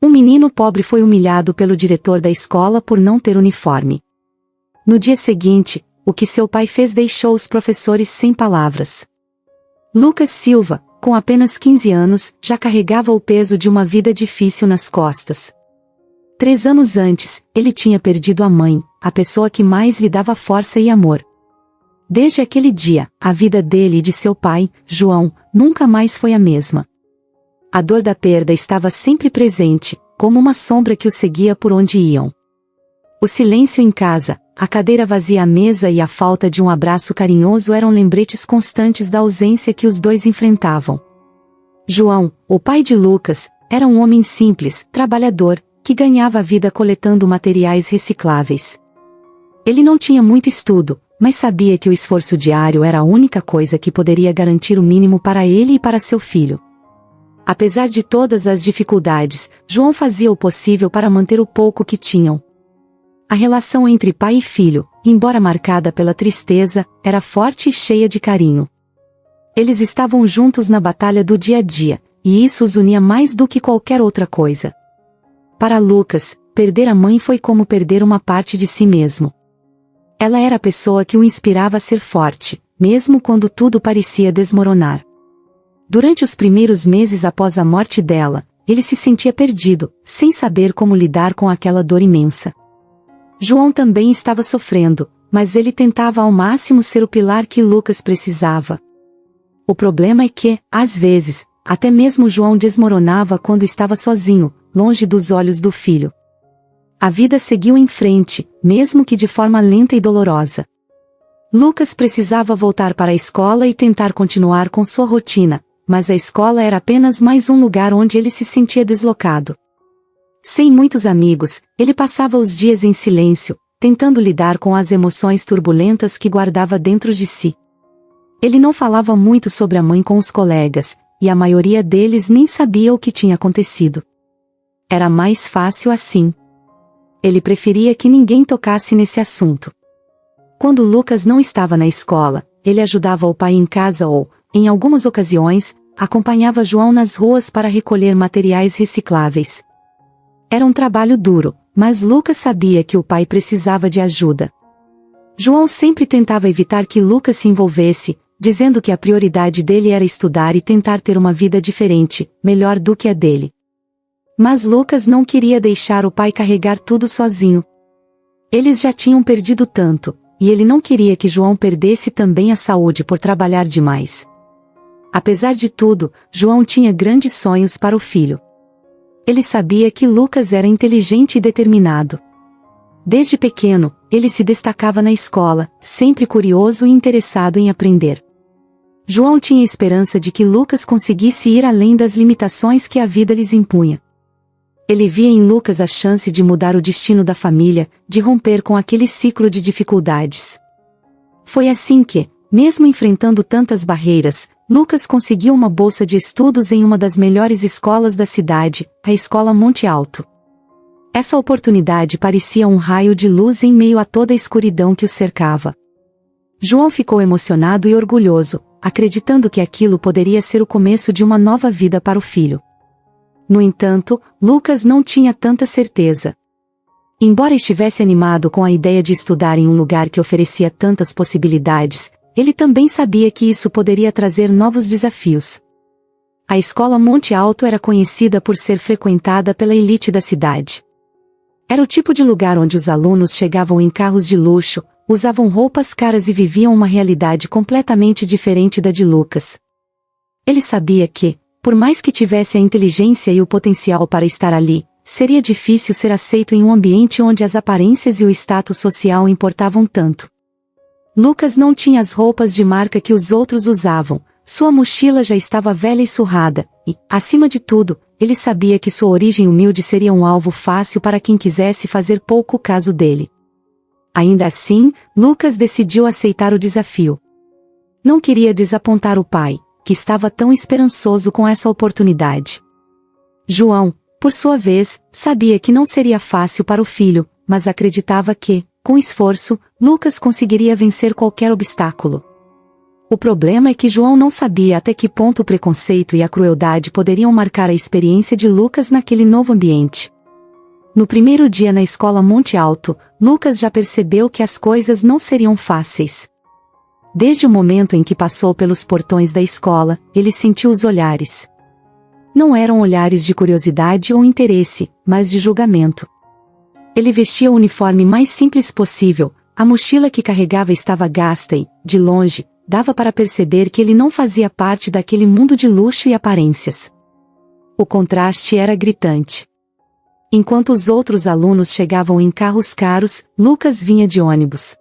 Um menino pobre foi humilhado pelo diretor da escola por não ter uniforme. No dia seguinte, o que seu pai fez deixou os professores sem palavras. Lucas Silva, com apenas 15 anos, já carregava o peso de uma vida difícil nas costas. 3 anos antes, ele tinha perdido a mãe, a pessoa que mais lhe dava força e amor. Desde aquele dia, a vida dele e de seu pai, João, nunca mais foi a mesma. A dor da perda estava sempre presente, como uma sombra que o seguia por onde iam. O silêncio em casa, a cadeira vazia à mesa e a falta de um abraço carinhoso eram lembretes constantes da ausência que os dois enfrentavam. João, o pai de Lucas, era um homem simples, trabalhador, que ganhava a vida coletando materiais recicláveis. Ele não tinha muito estudo, mas sabia que o esforço diário era a única coisa que poderia garantir o mínimo para ele e para seu filho. Apesar de todas as dificuldades, João fazia o possível para manter o pouco que tinham. A relação entre pai e filho, embora marcada pela tristeza, era forte e cheia de carinho. Eles estavam juntos na batalha do dia a dia, e isso os unia mais do que qualquer outra coisa. Para Lucas, perder a mãe foi como perder uma parte de si mesmo. Ela era a pessoa que o inspirava a ser forte, mesmo quando tudo parecia desmoronar. Durante os primeiros meses após a morte dela, ele se sentia perdido, sem saber como lidar com aquela dor imensa. João também estava sofrendo, mas ele tentava ao máximo ser o pilar que Lucas precisava. O problema é que, às vezes, até mesmo João desmoronava quando estava sozinho, longe dos olhos do filho. A vida seguiu em frente, mesmo que de forma lenta e dolorosa. Lucas precisava voltar para a escola e tentar continuar com sua rotina, mas a escola era apenas mais um lugar onde ele se sentia deslocado. Sem muitos amigos, ele passava os dias em silêncio, tentando lidar com as emoções turbulentas que guardava dentro de si. Ele não falava muito sobre a mãe com os colegas, e a maioria deles nem sabia o que tinha acontecido. Era mais fácil assim. Ele preferia que ninguém tocasse nesse assunto. Quando Lucas não estava na escola, ele ajudava o pai em casa ou, em algumas ocasiões, acompanhava João nas ruas para recolher materiais recicláveis. Era um trabalho duro, mas Lucas sabia que o pai precisava de ajuda. João sempre tentava evitar que Lucas se envolvesse, dizendo que a prioridade dele era estudar e tentar ter uma vida diferente, melhor do que a dele. Mas Lucas não queria deixar o pai carregar tudo sozinho. Eles já tinham perdido tanto, e ele não queria que João perdesse também a saúde por trabalhar demais. Apesar de tudo, João tinha grandes sonhos para o filho. Ele sabia que Lucas era inteligente e determinado. Desde pequeno, ele se destacava na escola, sempre curioso e interessado em aprender. João tinha esperança de que Lucas conseguisse ir além das limitações que a vida lhes impunha. Ele via em Lucas a chance de mudar o destino da família, de romper com aquele ciclo de dificuldades. Foi assim que, mesmo enfrentando tantas barreiras, Lucas conseguiu uma bolsa de estudos em uma das melhores escolas da cidade, a Escola Monte Alto. Essa oportunidade parecia um raio de luz em meio a toda a escuridão que o cercava. João ficou emocionado e orgulhoso, acreditando que aquilo poderia ser o começo de uma nova vida para o filho. No entanto, Lucas não tinha tanta certeza. Embora estivesse animado com a ideia de estudar em um lugar que oferecia tantas possibilidades, ele também sabia que isso poderia trazer novos desafios. A Escola Monte Alto era conhecida por ser frequentada pela elite da cidade. Era o tipo de lugar onde os alunos chegavam em carros de luxo, usavam roupas caras e viviam uma realidade completamente diferente da de Lucas. Ele sabia que, por mais que tivesse a inteligência e o potencial para estar ali, seria difícil ser aceito em um ambiente onde as aparências e o status social importavam tanto. Lucas não tinha as roupas de marca que os outros usavam, sua mochila já estava velha e surrada, e, acima de tudo, ele sabia que sua origem humilde seria um alvo fácil para quem quisesse fazer pouco caso dele. Ainda assim, Lucas decidiu aceitar o desafio. Não queria desapontar o pai, que estava tão esperançoso com essa oportunidade. João, por sua vez, sabia que não seria fácil para o filho, mas acreditava que, com esforço, Lucas conseguiria vencer qualquer obstáculo. O problema é que João não sabia até que ponto o preconceito e a crueldade poderiam marcar a experiência de Lucas naquele novo ambiente. No primeiro dia na escola Monte Alto, Lucas já percebeu que as coisas não seriam fáceis. Desde o momento em que passou pelos portões da escola, ele sentiu os olhares. Não eram olhares de curiosidade ou interesse, mas de julgamento. Ele vestia o uniforme mais simples possível, a mochila que carregava estava gasta e, de longe, dava para perceber que ele não fazia parte daquele mundo de luxo e aparências. O contraste era gritante. Enquanto os outros alunos chegavam em carros caros, Lucas vinha de ônibus.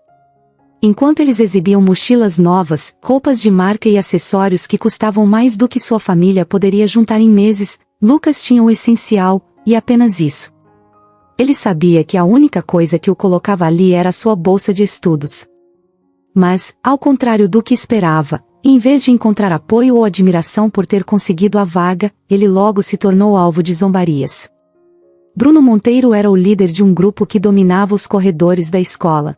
Enquanto eles exibiam mochilas novas, roupas de marca e acessórios que custavam mais do que sua família poderia juntar em meses, Lucas tinha o essencial, e apenas isso. Ele sabia que a única coisa que o colocava ali era sua bolsa de estudos. Mas, ao contrário do que esperava, em vez de encontrar apoio ou admiração por ter conseguido a vaga, ele logo se tornou alvo de zombarias. Bruno Monteiro era o líder de um grupo que dominava os corredores da escola.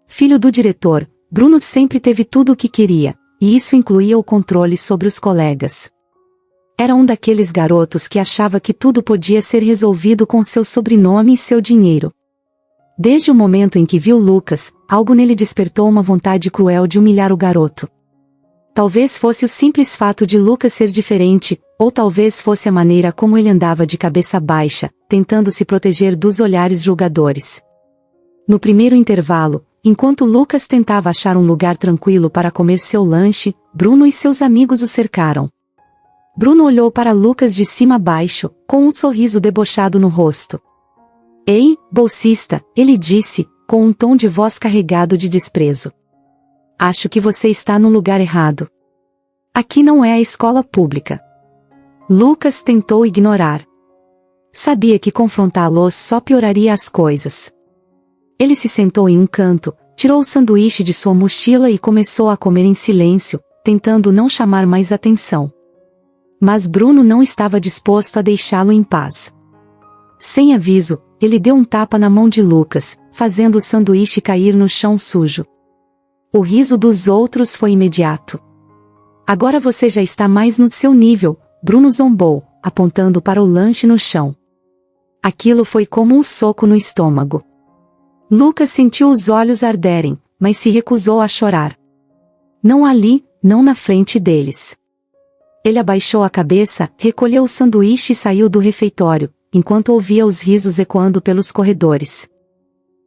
Filho do diretor, Bruno sempre teve tudo o que queria, e isso incluía o controle sobre os colegas. Era um daqueles garotos que achava que tudo podia ser resolvido com seu sobrenome e seu dinheiro. Desde o momento em que viu Lucas, algo nele despertou uma vontade cruel de humilhar o garoto. Talvez fosse o simples fato de Lucas ser diferente, ou talvez fosse a maneira como ele andava de cabeça baixa, tentando se proteger dos olhares julgadores. No primeiro intervalo, enquanto Lucas tentava achar um lugar tranquilo para comer seu lanche, Bruno e seus amigos o cercaram. Bruno olhou para Lucas de cima a baixo, com um sorriso debochado no rosto. "Ei, bolsista", ele disse, com um tom de voz carregado de desprezo. "Acho que você está no lugar errado. Aqui não é a escola pública." Lucas tentou ignorar. Sabia que confrontá-los só pioraria as coisas. Ele se sentou em um canto, tirou o sanduíche de sua mochila e começou a comer em silêncio, tentando não chamar mais atenção. Mas Bruno não estava disposto a deixá-lo em paz. Sem aviso, ele deu um tapa na mão de Lucas, fazendo o sanduíche cair no chão sujo. O riso dos outros foi imediato. "Agora você já está mais no seu nível", Bruno zombou, apontando para o lanche no chão. Aquilo foi como um soco no estômago. Lucas sentiu os olhos arderem, mas se recusou a chorar. Não ali, não na frente deles. Ele abaixou a cabeça, recolheu o sanduíche e saiu do refeitório, enquanto ouvia os risos ecoando pelos corredores.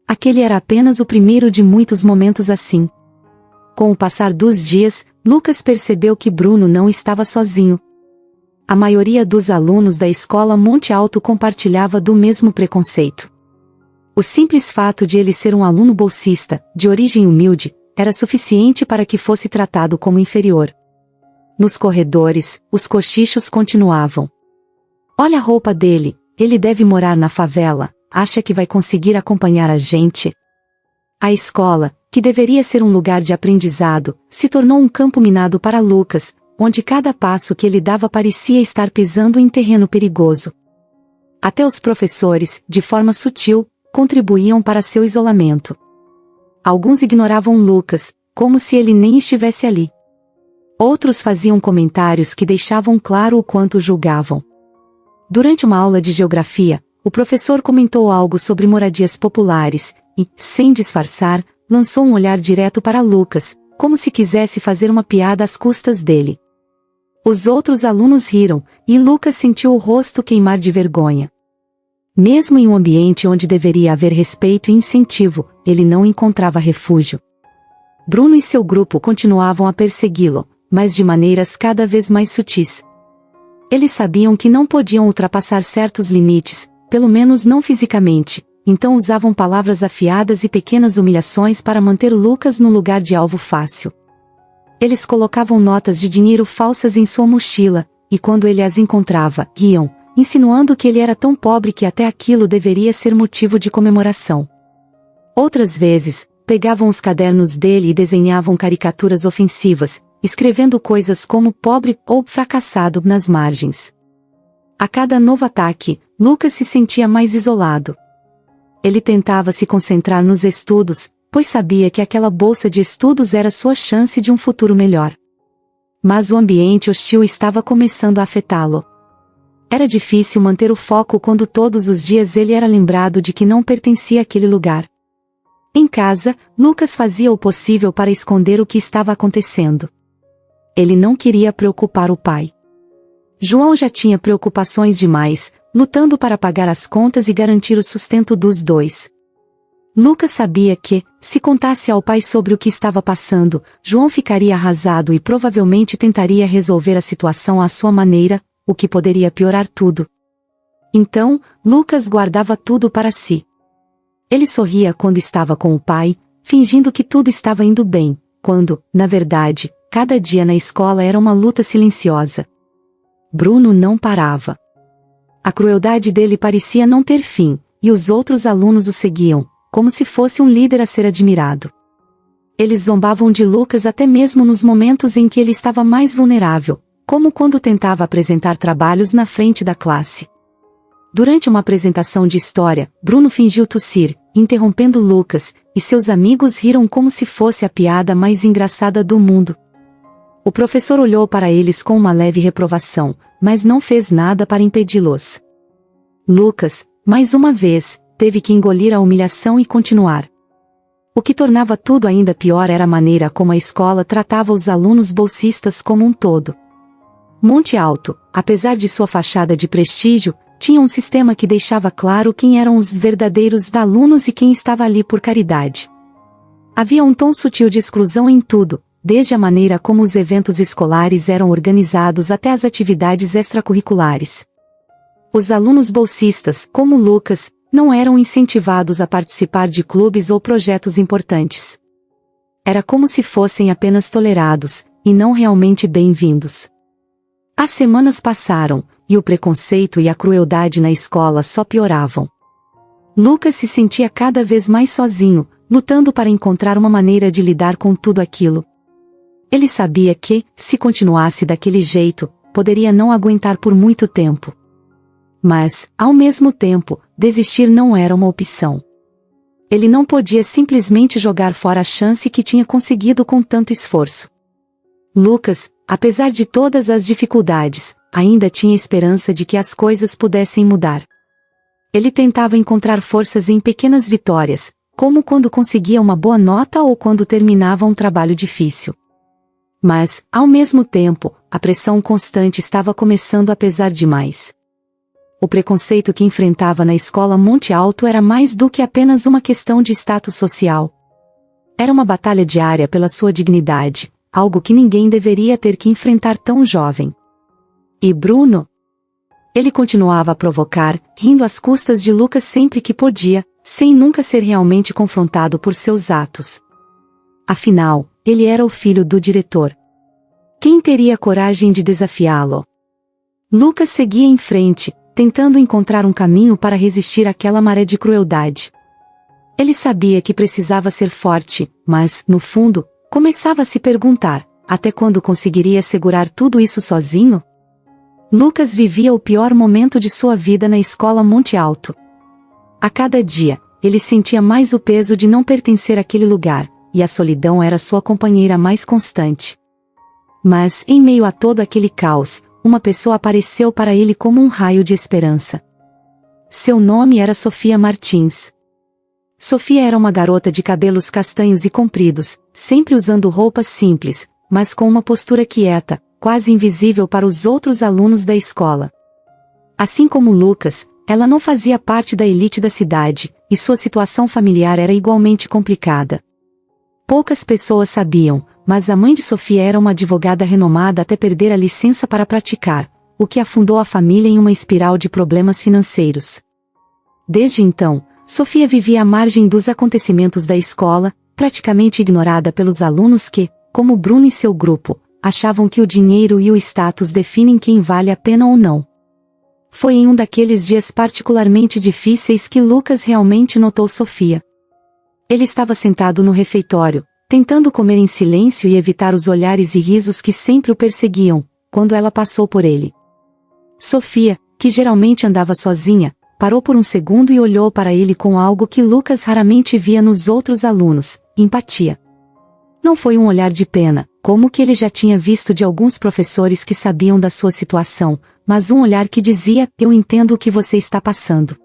Aquele era apenas o primeiro de muitos momentos assim. Com o passar dos dias, Lucas percebeu que Bruno não estava sozinho. A maioria dos alunos da escola Monte Alto compartilhava do mesmo preconceito. O simples fato de ele ser um aluno bolsista, de origem humilde, era suficiente para que fosse tratado como inferior. Nos corredores, os cochichos continuavam. "Olha a roupa dele, ele deve morar na favela, acha que vai conseguir acompanhar a gente?" A escola, que deveria ser um lugar de aprendizado, se tornou um campo minado para Lucas, onde cada passo que ele dava parecia estar pisando em terreno perigoso. Até os professores, de forma sutil, contribuíam para seu isolamento. Alguns ignoravam Lucas, como se ele nem estivesse ali. Outros faziam comentários que deixavam claro o quanto o julgavam. Durante uma aula de geografia, o professor comentou algo sobre moradias populares, e, sem disfarçar, lançou um olhar direto para Lucas, como se quisesse fazer uma piada às custas dele. Os outros alunos riram, e Lucas sentiu o rosto queimar de vergonha. Mesmo em um ambiente onde deveria haver respeito e incentivo, ele não encontrava refúgio. Bruno e seu grupo continuavam a persegui-lo, mas de maneiras cada vez mais sutis. Eles sabiam que não podiam ultrapassar certos limites, pelo menos não fisicamente, então usavam palavras afiadas e pequenas humilhações para manter Lucas no lugar de alvo fácil. Eles colocavam notas de dinheiro falsas em sua mochila, e quando ele as encontrava, riam, insinuando que ele era tão pobre que até aquilo deveria ser motivo de comemoração. Outras vezes, pegavam os cadernos dele e desenhavam caricaturas ofensivas, escrevendo coisas como pobre ou fracassado nas margens. A cada novo ataque, Lucas se sentia mais isolado. Ele tentava se concentrar nos estudos, pois sabia que aquela bolsa de estudos era sua chance de um futuro melhor. Mas o ambiente hostil estava começando a afetá-lo. Era difícil manter o foco quando todos os dias ele era lembrado de que não pertencia àquele lugar. Em casa, Lucas fazia o possível para esconder o que estava acontecendo. Ele não queria preocupar o pai. João já tinha preocupações demais, lutando para pagar as contas e garantir o sustento dos dois. Lucas sabia que, se contasse ao pai sobre o que estava passando, João ficaria arrasado e provavelmente tentaria resolver a situação à sua maneira, o que poderia piorar tudo. Então, Lucas guardava tudo para si. Ele sorria quando estava com o pai, fingindo que tudo estava indo bem, quando, na verdade, cada dia na escola era uma luta silenciosa. Bruno não parava. A crueldade dele parecia não ter fim, e os outros alunos o seguiam, como se fosse um líder a ser admirado. Eles zombavam de Lucas até mesmo nos momentos em que ele estava mais vulnerável, como quando tentava apresentar trabalhos na frente da classe. Durante uma apresentação de história, Bruno fingiu tossir, interrompendo Lucas, e seus amigos riram como se fosse a piada mais engraçada do mundo. O professor olhou para eles com uma leve reprovação, mas não fez nada para impedi-los. Lucas, mais uma vez, teve que engolir a humilhação e continuar. O que tornava tudo ainda pior era a maneira como a escola tratava os alunos bolsistas como um todo. Monte Alto, apesar de sua fachada de prestígio, tinha um sistema que deixava claro quem eram os verdadeiros alunos e quem estava ali por caridade. Havia um tom sutil de exclusão em tudo, desde a maneira como os eventos escolares eram organizados até as atividades extracurriculares. Os alunos bolsistas, como Lucas, não eram incentivados a participar de clubes ou projetos importantes. Era como se fossem apenas tolerados, e não realmente bem-vindos. As semanas passaram, e o preconceito e a crueldade na escola só pioravam. Lucas se sentia cada vez mais sozinho, lutando para encontrar uma maneira de lidar com tudo aquilo. Ele sabia que, se continuasse daquele jeito, poderia não aguentar por muito tempo. Mas, ao mesmo tempo, desistir não era uma opção. Ele não podia simplesmente jogar fora a chance que tinha conseguido com tanto esforço. Lucas, apesar de todas as dificuldades, ainda tinha esperança de que as coisas pudessem mudar. Ele tentava encontrar forças em pequenas vitórias, como quando conseguia uma boa nota ou quando terminava um trabalho difícil. Mas, ao mesmo tempo, a pressão constante estava começando a pesar demais. O preconceito que enfrentava na escola Monte Alto era mais do que apenas uma questão de status social. Era uma batalha diária pela sua dignidade, algo que ninguém deveria ter que enfrentar tão jovem. E Bruno? Ele continuava a provocar, rindo às custas de Lucas sempre que podia, sem nunca ser realmente confrontado por seus atos. Afinal, ele era o filho do diretor. Quem teria coragem de desafiá-lo? Lucas seguia em frente, tentando encontrar um caminho para resistir àquela maré de crueldade. Ele sabia que precisava ser forte, mas, no fundo, começava a se perguntar, até quando conseguiria segurar tudo isso sozinho? Lucas vivia o pior momento de sua vida na escola Monte Alto. A cada dia, ele sentia mais o peso de não pertencer àquele lugar, e a solidão era sua companheira mais constante. Mas, em meio a todo aquele caos, uma pessoa apareceu para ele como um raio de esperança. Seu nome era Sofia Martins. Sofia era uma garota de cabelos castanhos e compridos, sempre usando roupas simples, mas com uma postura quieta, quase invisível para os outros alunos da escola. Assim como Lucas, ela não fazia parte da elite da cidade, e sua situação familiar era igualmente complicada. Poucas pessoas sabiam, mas a mãe de Sofia era uma advogada renomada até perder a licença para praticar, o que afundou a família em uma espiral de problemas financeiros. Desde então, Sofia vivia à margem dos acontecimentos da escola, praticamente ignorada pelos alunos que, como Bruno e seu grupo, achavam que o dinheiro e o status definem quem vale a pena ou não. Foi em um daqueles dias particularmente difíceis que Lucas realmente notou Sofia. Ele estava sentado no refeitório, tentando comer em silêncio e evitar os olhares e risos que sempre o perseguiam, quando ela passou por ele. Sofia, que geralmente andava sozinha, parou por um segundo e olhou para ele com algo que Lucas raramente via nos outros alunos: empatia. Não foi um olhar de pena, como o que ele já tinha visto de alguns professores que sabiam da sua situação, mas um olhar que dizia: eu entendo o que você está passando.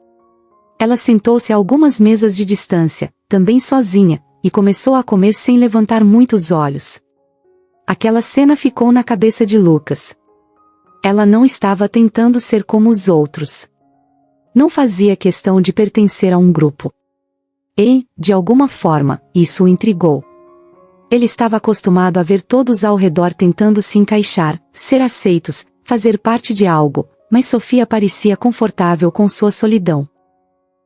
Ela sentou-se a algumas mesas de distância, também sozinha, e começou a comer sem levantar muito os olhos. Aquela cena ficou na cabeça de Lucas. Ela não estava tentando ser como os outros. Não fazia questão de pertencer a um grupo. E, de alguma forma, isso o intrigou. Ele estava acostumado a ver todos ao redor tentando se encaixar, ser aceitos, fazer parte de algo, mas Sofia parecia confortável com sua solidão.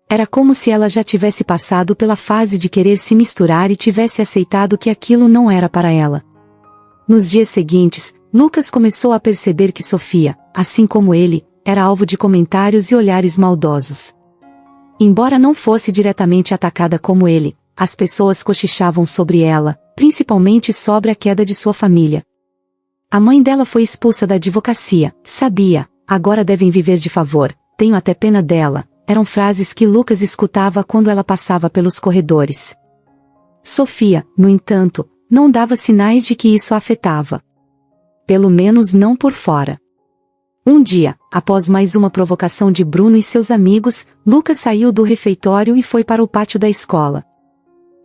Era como se ela já tivesse passado pela fase de querer se misturar e tivesse aceitado que aquilo não era para ela. Nos dias seguintes, Lucas começou a perceber que Sofia, assim como ele, era alvo de comentários e olhares maldosos. Embora não fosse diretamente atacada como ele, as pessoas cochichavam sobre ela, principalmente sobre a queda de sua família. A mãe dela foi expulsa da advocacia, sabia, agora devem viver de favor, tenho até pena dela, eram frases que Lucas escutava quando ela passava pelos corredores. Sofia, no entanto, não dava sinais de que isso a afetava. Pelo menos não por fora. Um dia, após mais uma provocação de Bruno e seus amigos, Lucas saiu do refeitório e foi para o pátio da escola.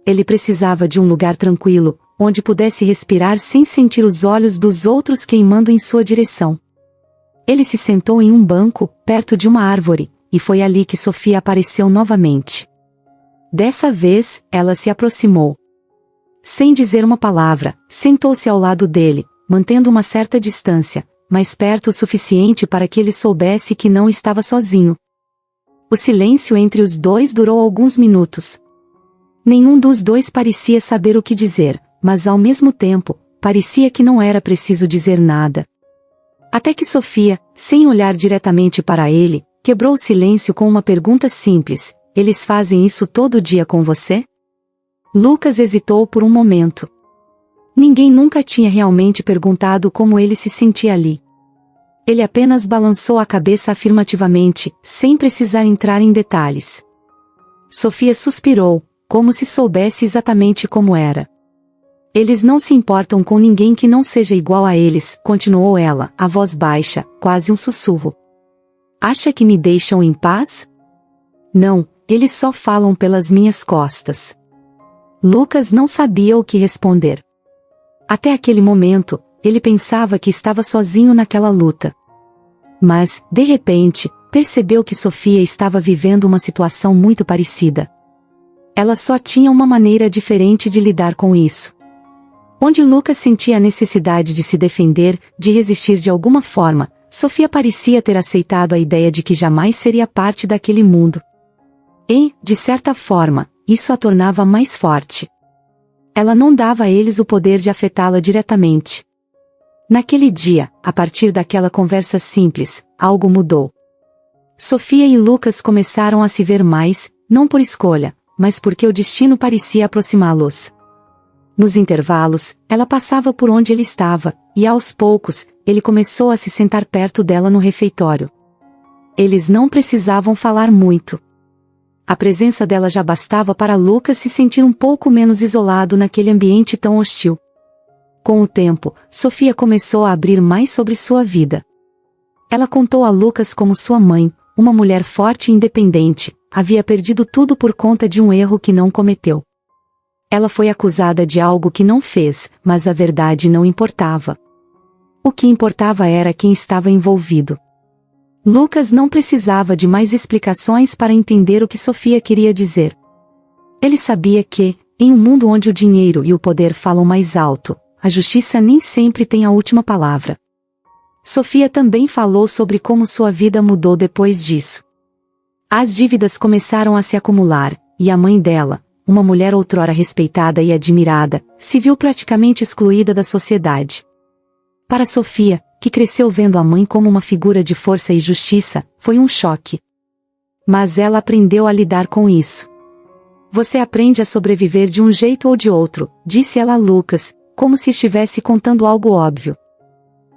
Ele precisava de um lugar tranquilo, onde pudesse respirar sem sentir os olhos dos outros queimando em sua direção. Ele se sentou em um banco, perto de uma árvore, e foi ali que Sofia apareceu novamente. Dessa vez, ela se aproximou. Sem dizer uma palavra, sentou-se ao lado dele, mantendo uma certa distância, mas perto o suficiente para que ele soubesse que não estava sozinho. O silêncio entre os dois durou alguns minutos. Nenhum dos dois parecia saber o que dizer, mas ao mesmo tempo, parecia que não era preciso dizer nada. Até que Sofia, sem olhar diretamente para ele, quebrou o silêncio com uma pergunta simples: eles fazem isso todo dia com você? Lucas hesitou por um momento. Ninguém nunca tinha realmente perguntado como ele se sentia ali. Ele apenas balançou a cabeça afirmativamente, sem precisar entrar em detalhes. Sofia suspirou, como se soubesse exatamente como era. Eles não se importam com ninguém que não seja igual a eles, continuou ela, a voz baixa, quase um sussurro. Acha que me deixam em paz? Não, eles só falam pelas minhas costas. Lucas não sabia o que responder. Até aquele momento, ele pensava que estava sozinho naquela luta. Mas, de repente, percebeu que Sofia estava vivendo uma situação muito parecida. Ela só tinha uma maneira diferente de lidar com isso. Onde Lucas sentia a necessidade de se defender, de resistir de alguma forma, Sofia parecia ter aceitado a ideia de que jamais seria parte daquele mundo. E, de certa forma, isso a tornava mais forte. Ela não dava a eles o poder de afetá-la diretamente. Naquele dia, a partir daquela conversa simples, algo mudou. Sofia e Lucas começaram a se ver mais, não por escolha, mas porque o destino parecia aproximá-los. Nos intervalos, ela passava por onde ele estava, e aos poucos, ele começou a se sentar perto dela no refeitório. Eles não precisavam falar muito. A presença dela já bastava para Lucas se sentir um pouco menos isolado naquele ambiente tão hostil. Com o tempo, Sofia começou a abrir mais sobre sua vida. Ela contou a Lucas como sua mãe, uma mulher forte e independente, havia perdido tudo por conta de um erro que não cometeu. Ela foi acusada de algo que não fez, mas a verdade não importava. O que importava era quem estava envolvido. Lucas não precisava de mais explicações para entender o que Sofia queria dizer. Ele sabia que, em um mundo onde o dinheiro e o poder falam mais alto, a justiça nem sempre tem a última palavra. Sofia também falou sobre como sua vida mudou depois disso. As dívidas começaram a se acumular, e a mãe dela, uma mulher outrora respeitada e admirada, se viu praticamente excluída da sociedade. Para Sofia, que cresceu vendo a mãe como uma figura de força e justiça, foi um choque. Mas ela aprendeu a lidar com isso. Você aprende a sobreviver de um jeito ou de outro, disse ela a Lucas, como se estivesse contando algo óbvio.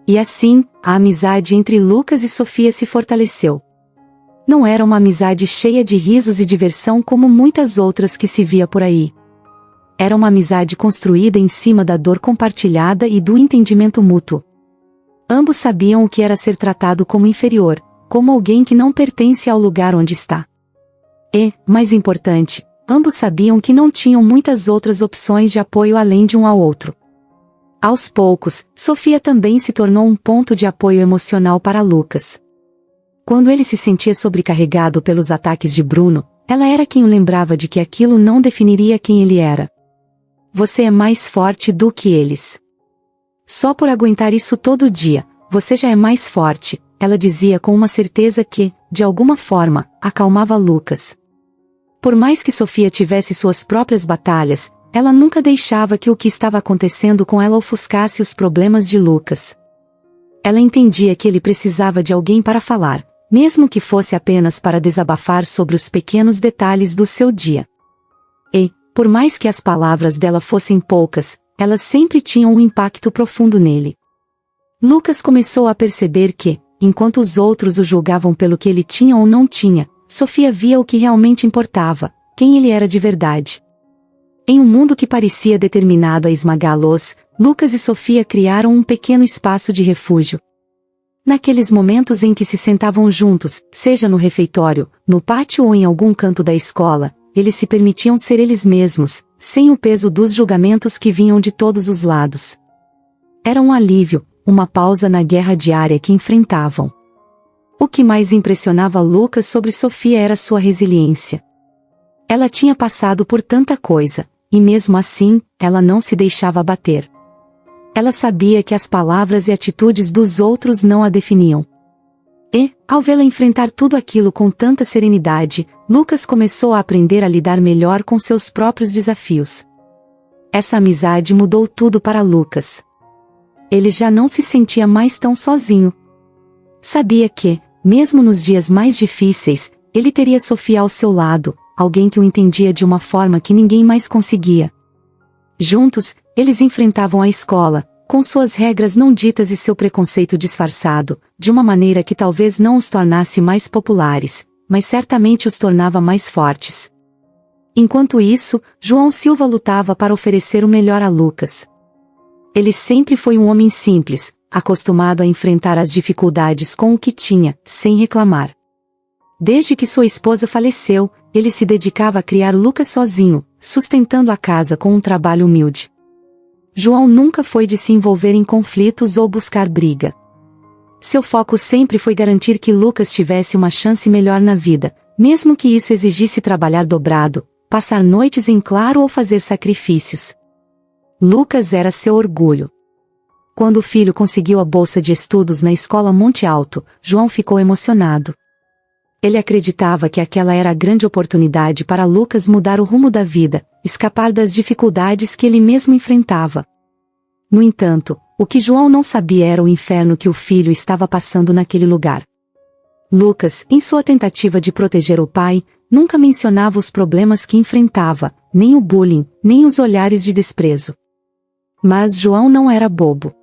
E assim, a amizade entre Lucas e Sofia se fortaleceu. não era uma amizade cheia de risos e diversão como muitas outras que se via por aí. Era uma amizade construída em cima da dor compartilhada e do entendimento mútuo. Ambos sabiam o que era ser tratado como inferior, como alguém que não pertence ao lugar onde está. E, mais importante, ambos sabiam que não tinham muitas outras opções de apoio além de um ao outro. Aos poucos, Sofia também se tornou um ponto de apoio emocional para Lucas. Quando ele se sentia sobrecarregado pelos ataques de Bruno, ela era quem o lembrava de que aquilo não definiria quem ele era. Você é mais forte do que eles. Só por aguentar isso todo dia, você já é mais forte, ela dizia com uma certeza que, de alguma forma, acalmava Lucas. Por mais que Sofia tivesse suas próprias batalhas, ela nunca deixava que o que estava acontecendo com ela ofuscasse os problemas de Lucas. Ela entendia que ele precisava de alguém para falar, mesmo que fosse apenas para desabafar sobre os pequenos detalhes do seu dia. E, por mais que as palavras dela fossem poucas, elas sempre tinham um impacto profundo nele. Lucas começou a perceber que, enquanto os outros o julgavam pelo que ele tinha ou não tinha, Sofia via o que realmente importava, quem ele era de verdade. Em um mundo que parecia determinado a esmagá-los, Lucas e Sofia criaram um pequeno espaço de refúgio. Naqueles momentos em que se sentavam juntos, seja no refeitório, no pátio ou em algum canto da escola, eles se permitiam ser eles mesmos, sem o peso dos julgamentos que vinham de todos os lados. Era um alívio, uma pausa na guerra diária que enfrentavam. O que mais impressionava Lucas sobre Sofia era sua resiliência. Ela tinha passado por tanta coisa, e mesmo assim, ela não se deixava abater. Ela sabia que as palavras e atitudes dos outros não a definiam. E, ao vê-la enfrentar tudo aquilo com tanta serenidade, Lucas começou a aprender a lidar melhor com seus próprios desafios. Essa amizade mudou tudo para Lucas. Ele já não se sentia mais tão sozinho. Sabia que, mesmo nos dias mais difíceis, ele teria Sofia ao seu lado, alguém que o entendia de uma forma que ninguém mais conseguia. Juntos, eles enfrentavam a escola, com suas regras não ditas e seu preconceito disfarçado, de uma maneira que talvez não os tornasse mais populares, mas certamente os tornava mais fortes. Enquanto isso, João Silva lutava para oferecer o melhor a Lucas. Ele sempre foi um homem simples, acostumado a enfrentar as dificuldades com o que tinha, sem reclamar. Desde que sua esposa faleceu, ele se dedicava a criar Lucas sozinho, sustentando a casa com um trabalho humilde. João nunca foi de se envolver em conflitos ou buscar briga. Seu foco sempre foi garantir que Lucas tivesse uma chance melhor na vida, mesmo que isso exigisse trabalhar dobrado, passar noites em claro ou fazer sacrifícios. Lucas era seu orgulho. Quando o filho conseguiu a bolsa de estudos na escola Monte Alto, João ficou emocionado. Ele acreditava que aquela era a grande oportunidade para Lucas mudar o rumo da vida, escapar das dificuldades que ele mesmo enfrentava. No entanto, o que João não sabia era o inferno que o filho estava passando naquele lugar. Lucas, em sua tentativa de proteger o pai, nunca mencionava os problemas que enfrentava, nem o bullying, nem os olhares de desprezo. Mas João não era bobo.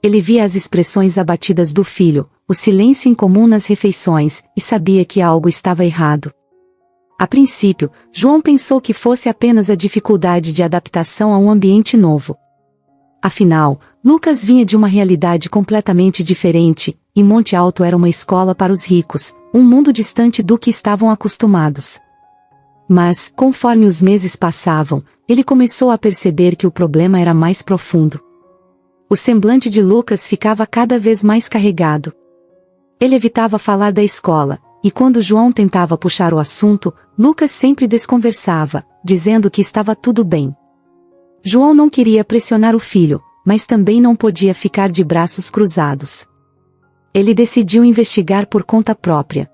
Ele via as expressões abatidas do filho, o silêncio incomum nas refeições, e sabia que algo estava errado. A princípio, João pensou que fosse apenas a dificuldade de adaptação a um ambiente novo. Afinal, Lucas vinha de uma realidade completamente diferente, e Monte Alto era uma escola para os ricos, um mundo distante do que estavam acostumados. Mas, conforme os meses passavam, ele começou a perceber que o problema era mais profundo. O semblante de Lucas ficava cada vez mais carregado. Ele evitava falar da escola, e quando João tentava puxar o assunto, Lucas sempre desconversava, dizendo que estava tudo bem. João não queria pressionar o filho, mas também não podia ficar de braços cruzados. Ele decidiu investigar por conta própria.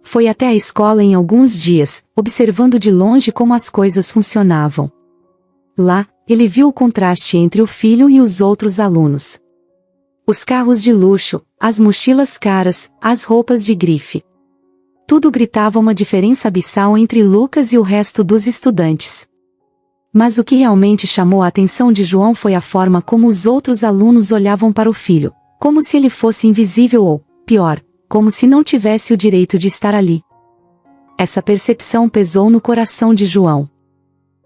Foi até a escola em alguns dias, observando de longe como as coisas funcionavam. Lá, ele viu o contraste entre o filho e os outros alunos. Os carros de luxo, as mochilas caras, as roupas de grife. Tudo gritava uma diferença abissal entre Lucas e o resto dos estudantes. Mas o que realmente chamou a atenção de João foi a forma como os outros alunos olhavam para o filho, como se ele fosse invisível ou, pior, como se não tivesse o direito de estar ali. Essa percepção pesou no coração de João.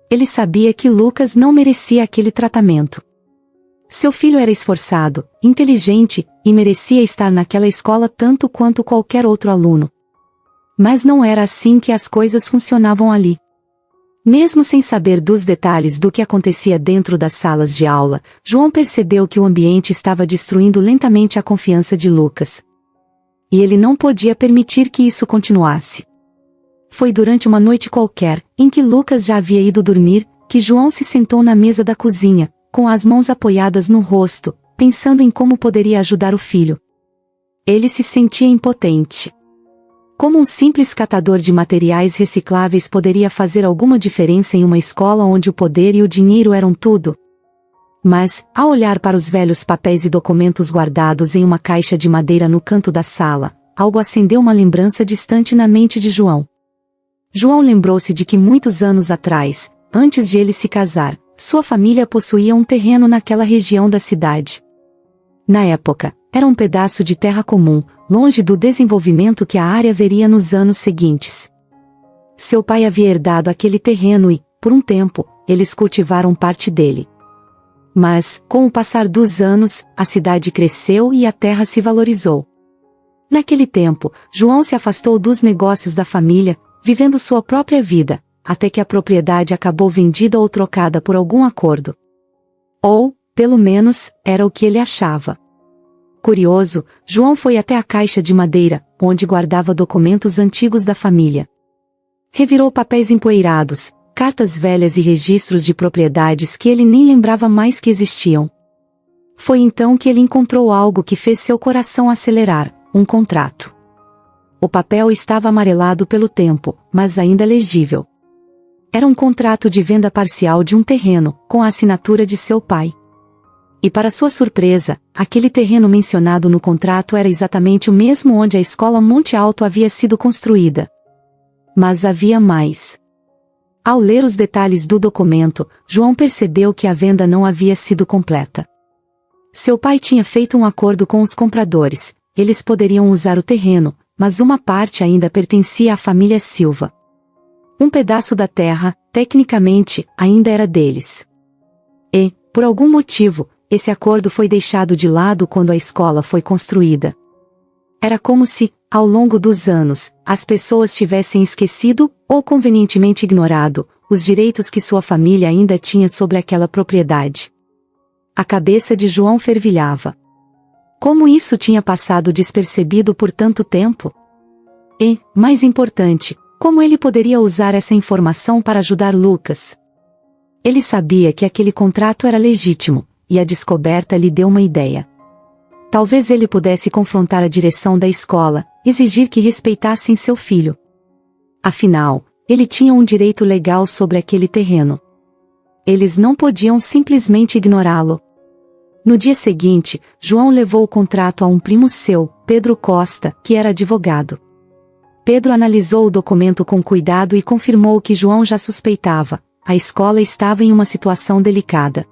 Ele sabia que Lucas não merecia aquele tratamento. Seu filho era esforçado, inteligente, e merecia estar naquela escola tanto quanto qualquer outro aluno. Mas não era assim que as coisas funcionavam ali. Mesmo sem saber dos detalhes do que acontecia dentro das salas de aula, João percebeu que o ambiente estava destruindo lentamente a confiança de Lucas. E ele não podia permitir que isso continuasse. Foi durante uma noite qualquer, em que Lucas já havia ido dormir, que João se sentou na mesa da cozinha, com as mãos apoiadas no rosto, pensando em como poderia ajudar o filho. Ele se sentia impotente. Como um simples catador de materiais recicláveis poderia fazer alguma diferença em uma escola onde o poder e o dinheiro eram tudo? Mas, ao olhar para os velhos papéis e documentos guardados em uma caixa de madeira no canto da sala, algo acendeu uma lembrança distante na mente de João. João lembrou-se de que muitos anos atrás, antes de ele se casar, sua família possuía um terreno naquela região da cidade. Na época, era um pedaço de terra comum, longe do desenvolvimento que a área veria nos anos seguintes. Seu pai havia herdado aquele terreno e, por um tempo, eles cultivaram parte dele. Mas, com o passar dos anos, a cidade cresceu e a terra se valorizou. Naquele tempo, João se afastou dos negócios da família, vivendo sua própria vida, até que a propriedade acabou vendida ou trocada por algum acordo. Ou, pelo menos, era o que ele achava. Curioso, João foi até a caixa de madeira, onde guardava documentos antigos da família. Revirou papéis empoeirados, cartas velhas e registros de propriedades que ele nem lembrava mais que existiam. Foi então que ele encontrou algo que fez seu coração acelerar, um contrato. O papel estava amarelado pelo tempo, mas ainda legível. Era um contrato de venda parcial de um terreno, com a assinatura de seu pai. E para sua surpresa, aquele terreno mencionado no contrato era exatamente o mesmo onde a escola Monte Alto havia sido construída. Mas havia mais. Ao ler os detalhes do documento, João percebeu que a venda não havia sido completa. Seu pai tinha feito um acordo com os compradores, eles poderiam usar o terreno, mas uma parte ainda pertencia à família Silva. Um pedaço da terra, tecnicamente, ainda era deles. E, por algum motivo, esse acordo foi deixado de lado quando a escola foi construída. Era como se, ao longo dos anos, as pessoas tivessem esquecido, ou convenientemente ignorado, os direitos que sua família ainda tinha sobre aquela propriedade. A cabeça de João fervilhava. Como isso tinha passado despercebido por tanto tempo? E, mais importante, como ele poderia usar essa informação para ajudar Lucas? Ele sabia que aquele contrato era legítimo, e a descoberta lhe deu uma ideia. Talvez ele pudesse confrontar a direção da escola, exigir que respeitassem seu filho. Afinal, ele tinha um direito legal sobre aquele terreno. Eles não podiam simplesmente ignorá-lo. No dia seguinte, João levou o contrato a um primo seu, Pedro Costa, que era advogado. Pedro analisou o documento com cuidado e confirmou o que João já suspeitava: a escola estava em uma situação delicada.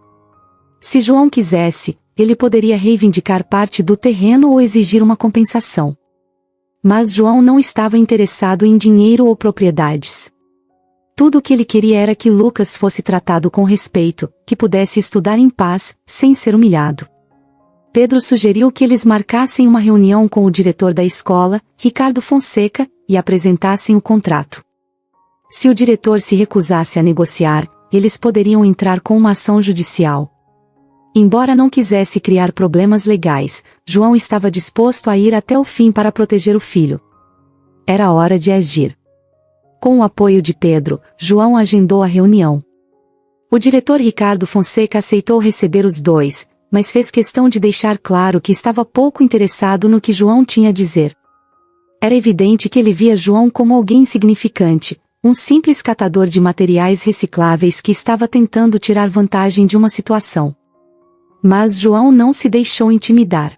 Se João quisesse, ele poderia reivindicar parte do terreno ou exigir uma compensação. Mas João não estava interessado em dinheiro ou propriedades. Tudo o que ele queria era que Lucas fosse tratado com respeito, que pudesse estudar em paz, sem ser humilhado. Pedro sugeriu que eles marcassem uma reunião com o diretor da escola, Ricardo Fonseca, e apresentassem o contrato. Se o diretor se recusasse a negociar, eles poderiam entrar com uma ação judicial. Embora não quisesse criar problemas legais, João estava disposto a ir até o fim para proteger o filho. Era hora de agir. Com o apoio de Pedro, João agendou a reunião. O diretor Ricardo Fonseca aceitou receber os dois, mas fez questão de deixar claro que estava pouco interessado no que João tinha a dizer. Era evidente que ele via João como alguém insignificante, um simples catador de materiais recicláveis que estava tentando tirar vantagem de uma situação. Mas João não se deixou intimidar.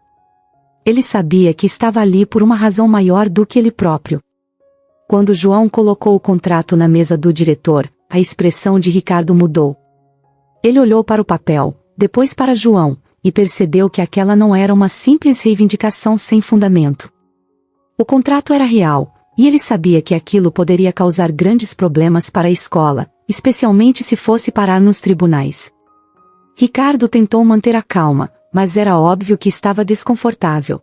Ele sabia que estava ali por uma razão maior do que ele próprio. Quando João colocou o contrato na mesa do diretor, a expressão de Ricardo mudou. Ele olhou para o papel, depois para João, e percebeu que aquela não era uma simples reivindicação sem fundamento. O contrato era real, e ele sabia que aquilo poderia causar grandes problemas para a escola, especialmente se fosse parar nos tribunais. Ricardo tentou manter a calma, mas era óbvio que estava desconfortável.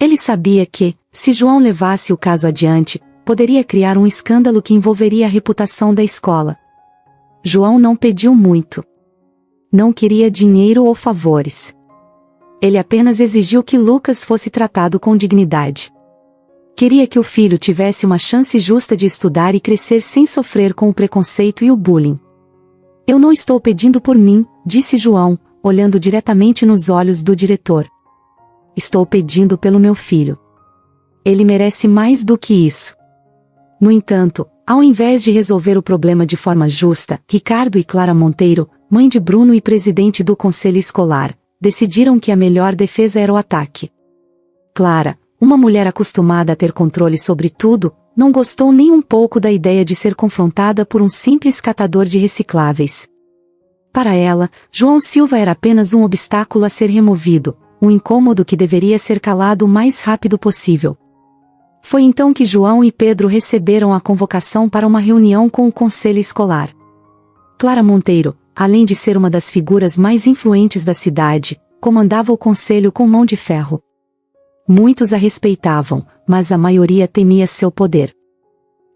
Ele sabia que, se João levasse o caso adiante, poderia criar um escândalo que envolveria a reputação da escola. João não pediu muito. Não queria dinheiro ou favores. Ele apenas exigiu que Lucas fosse tratado com dignidade. Queria que o filho tivesse uma chance justa de estudar e crescer sem sofrer com o preconceito e o bullying. Eu não estou pedindo por mim, disse João, olhando diretamente nos olhos do diretor. Estou pedindo pelo meu filho. Ele merece mais do que isso. No entanto, ao invés de resolver o problema de forma justa, Ricardo e Clara Monteiro, mãe de Bruno e presidente do conselho escolar, decidiram que a melhor defesa era o ataque. Clara, uma mulher acostumada a ter controle sobre tudo, não gostou nem um pouco da ideia de ser confrontada por um simples catador de recicláveis. Para ela, João Silva era apenas um obstáculo a ser removido, um incômodo que deveria ser calado o mais rápido possível. Foi então que João e Pedro receberam a convocação para uma reunião com o conselho escolar. Clara Monteiro, além de ser uma das figuras mais influentes da cidade, comandava o conselho com mão de ferro. Muitos a respeitavam, mas a maioria temia seu poder.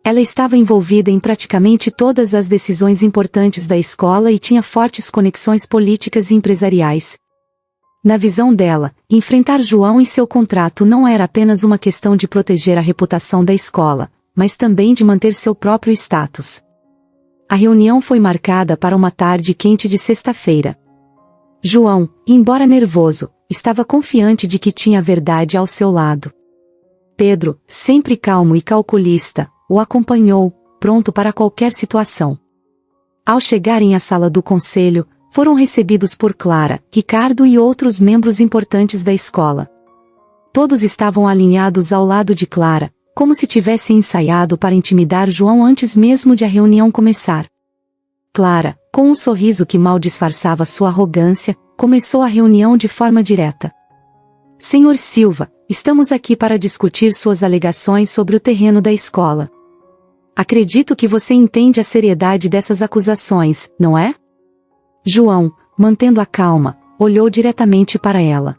Ela estava envolvida em praticamente todas as decisões importantes da escola e tinha fortes conexões políticas e empresariais. Na visão dela, enfrentar João e seu contrato não era apenas uma questão de proteger a reputação da escola, mas também de manter seu próprio status. A reunião foi marcada para uma tarde quente de sexta-feira. João, embora nervoso, estava confiante de que tinha a verdade ao seu lado. Pedro, sempre calmo e calculista, o acompanhou, pronto para qualquer situação. Ao chegarem à sala do conselho, foram recebidos por Clara, Ricardo e outros membros importantes da escola. Todos estavam alinhados ao lado de Clara, como se tivessem ensaiado para intimidar João antes mesmo de a reunião começar. Clara, com um sorriso que mal disfarçava sua arrogância, começou a reunião de forma direta. Senhor Silva, estamos aqui para discutir suas alegações sobre o terreno da escola. Acredito que você entende a seriedade dessas acusações, não é? João, mantendo a calma, olhou diretamente para ela.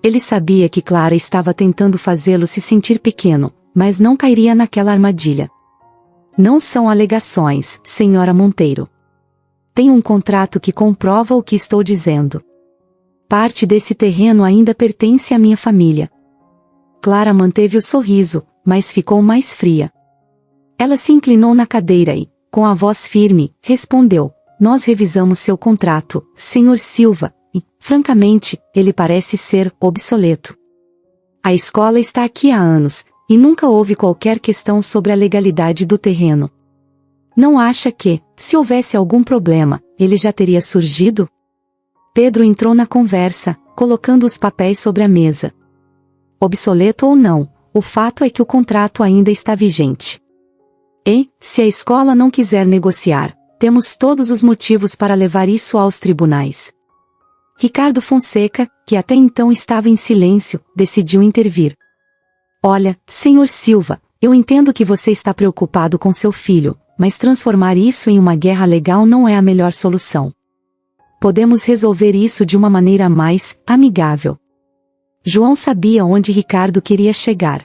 Ele sabia que Clara estava tentando fazê-lo se sentir pequeno, mas não cairia naquela armadilha. Não são alegações, senhora Monteiro. Tenho um contrato que comprova o que estou dizendo. Parte desse terreno ainda pertence à minha família. Clara manteve o sorriso, mas ficou mais fria. Ela se inclinou na cadeira e, com a voz firme, respondeu: nós revisamos seu contrato, senhor Silva, e, francamente, ele parece ser obsoleto. A escola está aqui há anos, e nunca houve qualquer questão sobre a legalidade do terreno. Não acha que, se houvesse algum problema, ele já teria surgido? Pedro entrou na conversa, colocando os papéis sobre a mesa. Obsoleto ou não, o fato é que o contrato ainda está vigente. E, se a escola não quiser negociar, temos todos os motivos para levar isso aos tribunais. Ricardo Fonseca, que até então estava em silêncio, decidiu intervir. Olha, senhor Silva, eu entendo que você está preocupado com seu filho, mas transformar isso em uma guerra legal não é a melhor solução. Podemos resolver isso de uma maneira mais amigável. João sabia onde Ricardo queria chegar.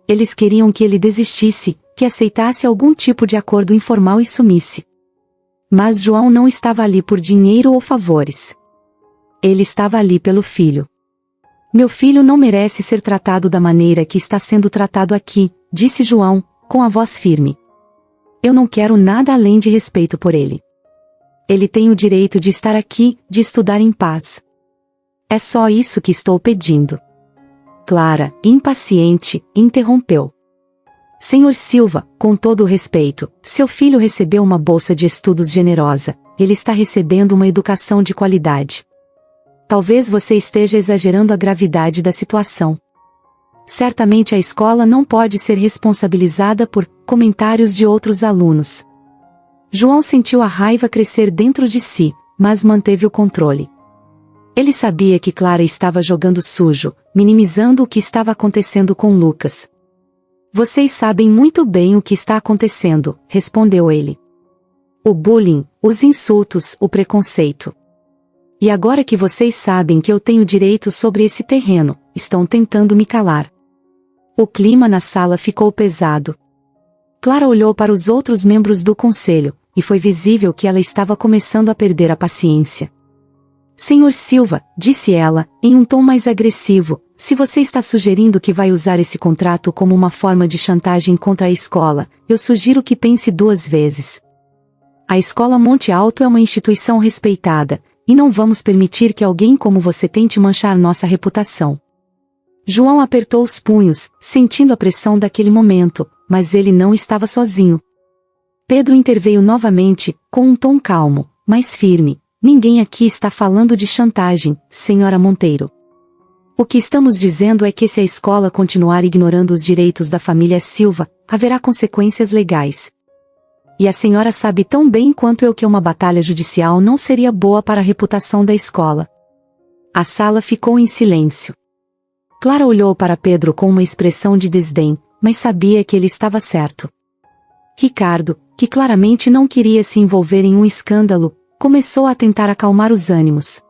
Eles queriam que ele desistisse, que aceitasse algum tipo de acordo informal e sumisse. Mas João não estava ali por dinheiro ou favores. Ele estava ali pelo filho. Meu filho não merece ser tratado da maneira que está sendo tratado aqui, disse João, com a voz firme. Eu não quero nada além de respeito por ele. Ele tem o direito de estar aqui, de estudar em paz. É só isso que estou pedindo. Clara, impaciente, interrompeu. Senhor Silva, com todo o respeito, seu filho recebeu uma bolsa de estudos generosa, ele está recebendo uma educação de qualidade. Talvez você esteja exagerando a gravidade da situação. Certamente a escola não pode ser responsabilizada por comentários de outros alunos. João sentiu a raiva crescer dentro de si, mas manteve o controle. Ele sabia que Clara estava jogando sujo, minimizando o que estava acontecendo com Lucas. Vocês sabem muito bem o que está acontecendo, respondeu ele. O bullying, os insultos, o preconceito. E agora que vocês sabem que eu tenho direito sobre esse terreno, estão tentando me calar. O clima na sala ficou pesado. Clara olhou para os outros membros do conselho, e foi visível que ela estava começando a perder a paciência. Senhor Silva, disse ela, em um tom mais agressivo, se você está sugerindo que vai usar esse contrato como uma forma de chantagem contra a escola, eu sugiro que pense 2 vezes. A Escola Monte Alto é uma instituição respeitada, e não vamos permitir que alguém como você tente manchar nossa reputação. João apertou os punhos, sentindo a pressão daquele momento, mas ele não estava sozinho. Pedro interveio novamente, com um tom calmo, mas firme. Ninguém aqui está falando de chantagem, senhora Monteiro. O que estamos dizendo é que se a escola continuar ignorando os direitos da família Silva, haverá consequências legais. E a senhora sabe tão bem quanto eu que uma batalha judicial não seria boa para a reputação da escola. A sala ficou em silêncio. Clara olhou para Pedro com uma expressão de desdém, mas sabia que ele estava certo. Ricardo, que claramente não queria se envolver em um escândalo, começou a tentar acalmar os ânimos.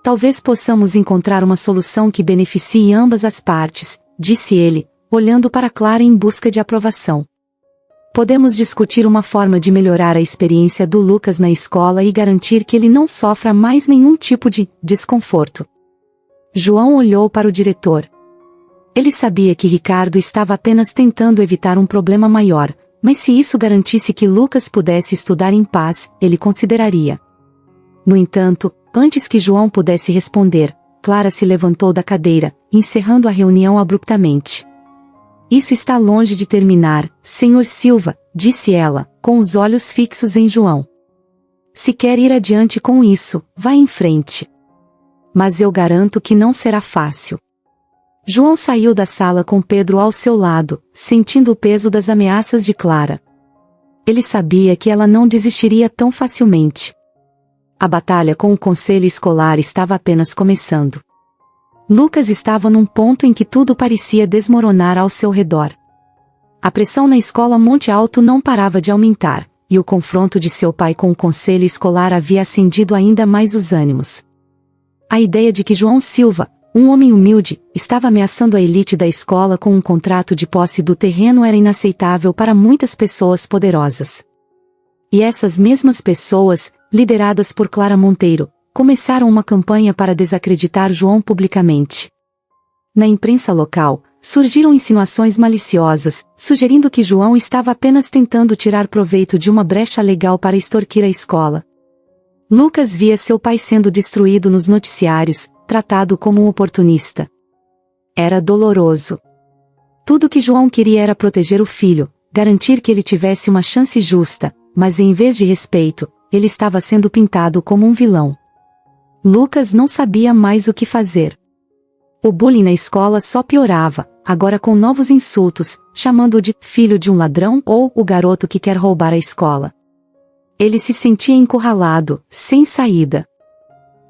Talvez possamos encontrar uma solução que beneficie ambas as partes, disse ele, olhando para Clara em busca de aprovação. Podemos discutir uma forma de melhorar a experiência do Lucas na escola e garantir que ele não sofra mais nenhum tipo de desconforto. João olhou para o diretor. Ele sabia que Ricardo estava apenas tentando evitar um problema maior, mas se isso garantisse que Lucas pudesse estudar em paz, ele consideraria. No entanto, antes que João pudesse responder, Clara se levantou da cadeira, encerrando a reunião abruptamente. Isso está longe de terminar, Senhor Silva, disse ela, com os olhos fixos em João. Se quer ir adiante com isso, vá em frente. Mas eu garanto que não será fácil. João saiu da sala com Pedro ao seu lado, sentindo o peso das ameaças de Clara. Ele sabia que ela não desistiria tão facilmente. A batalha com o conselho escolar estava apenas começando. Lucas estava num ponto em que tudo parecia desmoronar ao seu redor. A pressão na escola Monte Alto não parava de aumentar, e o confronto de seu pai com o conselho escolar havia acendido ainda mais os ânimos. A ideia de que João Silva, um homem humilde, estava ameaçando a elite da escola com um contrato de posse do terreno era inaceitável para muitas pessoas poderosas. E essas mesmas pessoas, lideradas por Clara Monteiro, começaram uma campanha para desacreditar João publicamente. Na imprensa local, surgiram insinuações maliciosas, sugerindo que João estava apenas tentando tirar proveito de uma brecha legal para extorquir a escola. Lucas via seu pai sendo destruído nos noticiários, tratado como um oportunista. Era doloroso. Tudo que João queria era proteger o filho, garantir que ele tivesse uma chance justa, mas em vez de respeito, ele estava sendo pintado como um vilão. Lucas não sabia mais o que fazer. O bullying na escola só piorava, agora com novos insultos, chamando-o de filho de um ladrão ou o garoto que quer roubar a escola. Ele se sentia encurralado, sem saída.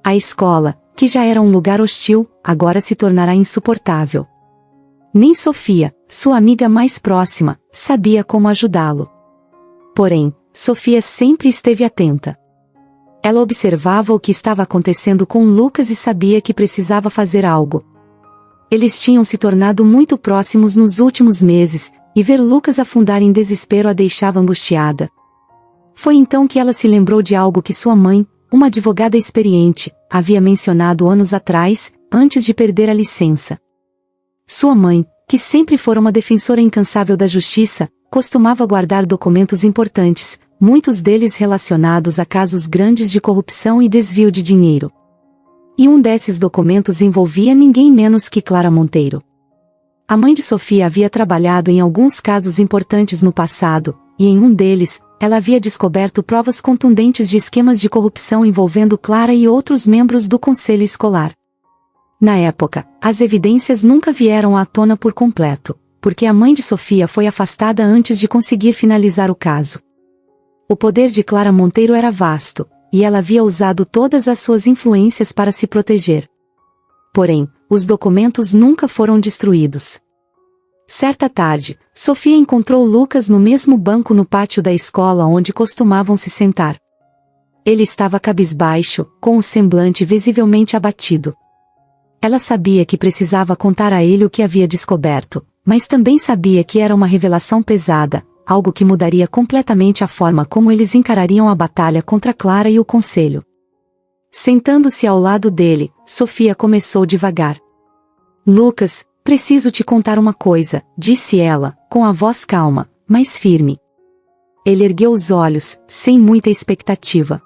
A escola, que já era um lugar hostil, agora se tornará insuportável. Nem Sofia, sua amiga mais próxima, sabia como ajudá-lo. Porém, Sofia sempre esteve atenta. Ela observava o que estava acontecendo com Lucas e sabia que precisava fazer algo. Eles tinham se tornado muito próximos nos últimos meses, e ver Lucas afundar em desespero a deixava angustiada. Foi então que ela se lembrou de algo que sua mãe, uma advogada experiente, havia mencionado anos atrás, antes de perder a licença. Sua mãe, que sempre fora uma defensora incansável da justiça, costumava guardar documentos importantes, muitos deles relacionados a casos grandes de corrupção e desvio de dinheiro. E um desses documentos envolvia ninguém menos que Clara Monteiro. A mãe de Sofia havia trabalhado em alguns casos importantes no passado, e em um deles, ela havia descoberto provas contundentes de esquemas de corrupção envolvendo Clara e outros membros do conselho escolar. Na época, as evidências nunca vieram à tona por completo, porque a mãe de Sofia foi afastada antes de conseguir finalizar o caso. O poder de Clara Monteiro era vasto, e ela havia usado todas as suas influências para se proteger. Porém, os documentos nunca foram destruídos. Certa tarde, Sofia encontrou Lucas no mesmo banco no pátio da escola onde costumavam se sentar. Ele estava cabisbaixo, com o semblante visivelmente abatido. Ela sabia que precisava contar a ele o que havia descoberto, mas também sabia que era uma revelação pesada, algo que mudaria completamente a forma como eles encarariam a batalha contra Clara e o conselho. Sentando-se ao lado dele, Sofia começou devagar. Lucas, preciso te contar uma coisa, disse ela, com a voz calma, mas firme. Ele ergueu os olhos, sem muita expectativa.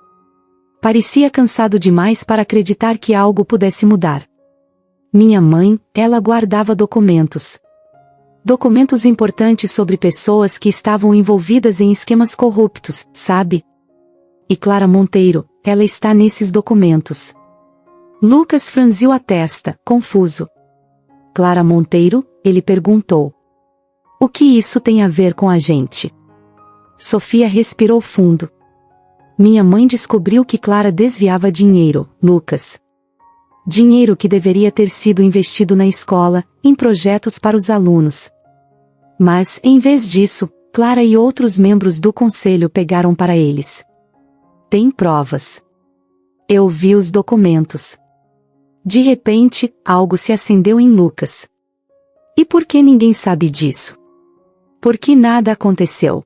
Parecia cansado demais para acreditar que algo pudesse mudar. Minha mãe, ela guardava documentos. Documentos importantes sobre pessoas que estavam envolvidas em esquemas corruptos, sabe? E Clara Monteiro, ela está nesses documentos. Lucas franziu a testa, confuso. Clara Monteiro? Ele perguntou. O que isso tem a ver com a gente? Sofia respirou fundo. Minha mãe descobriu que Clara desviava dinheiro, Lucas. Dinheiro que deveria ter sido investido na escola, em projetos para os alunos. Mas, em vez disso, Clara e outros membros do conselho pegaram para eles. Tem provas. Eu vi os documentos. De repente, algo se acendeu em Lucas. E por que ninguém sabe disso? Por que nada aconteceu?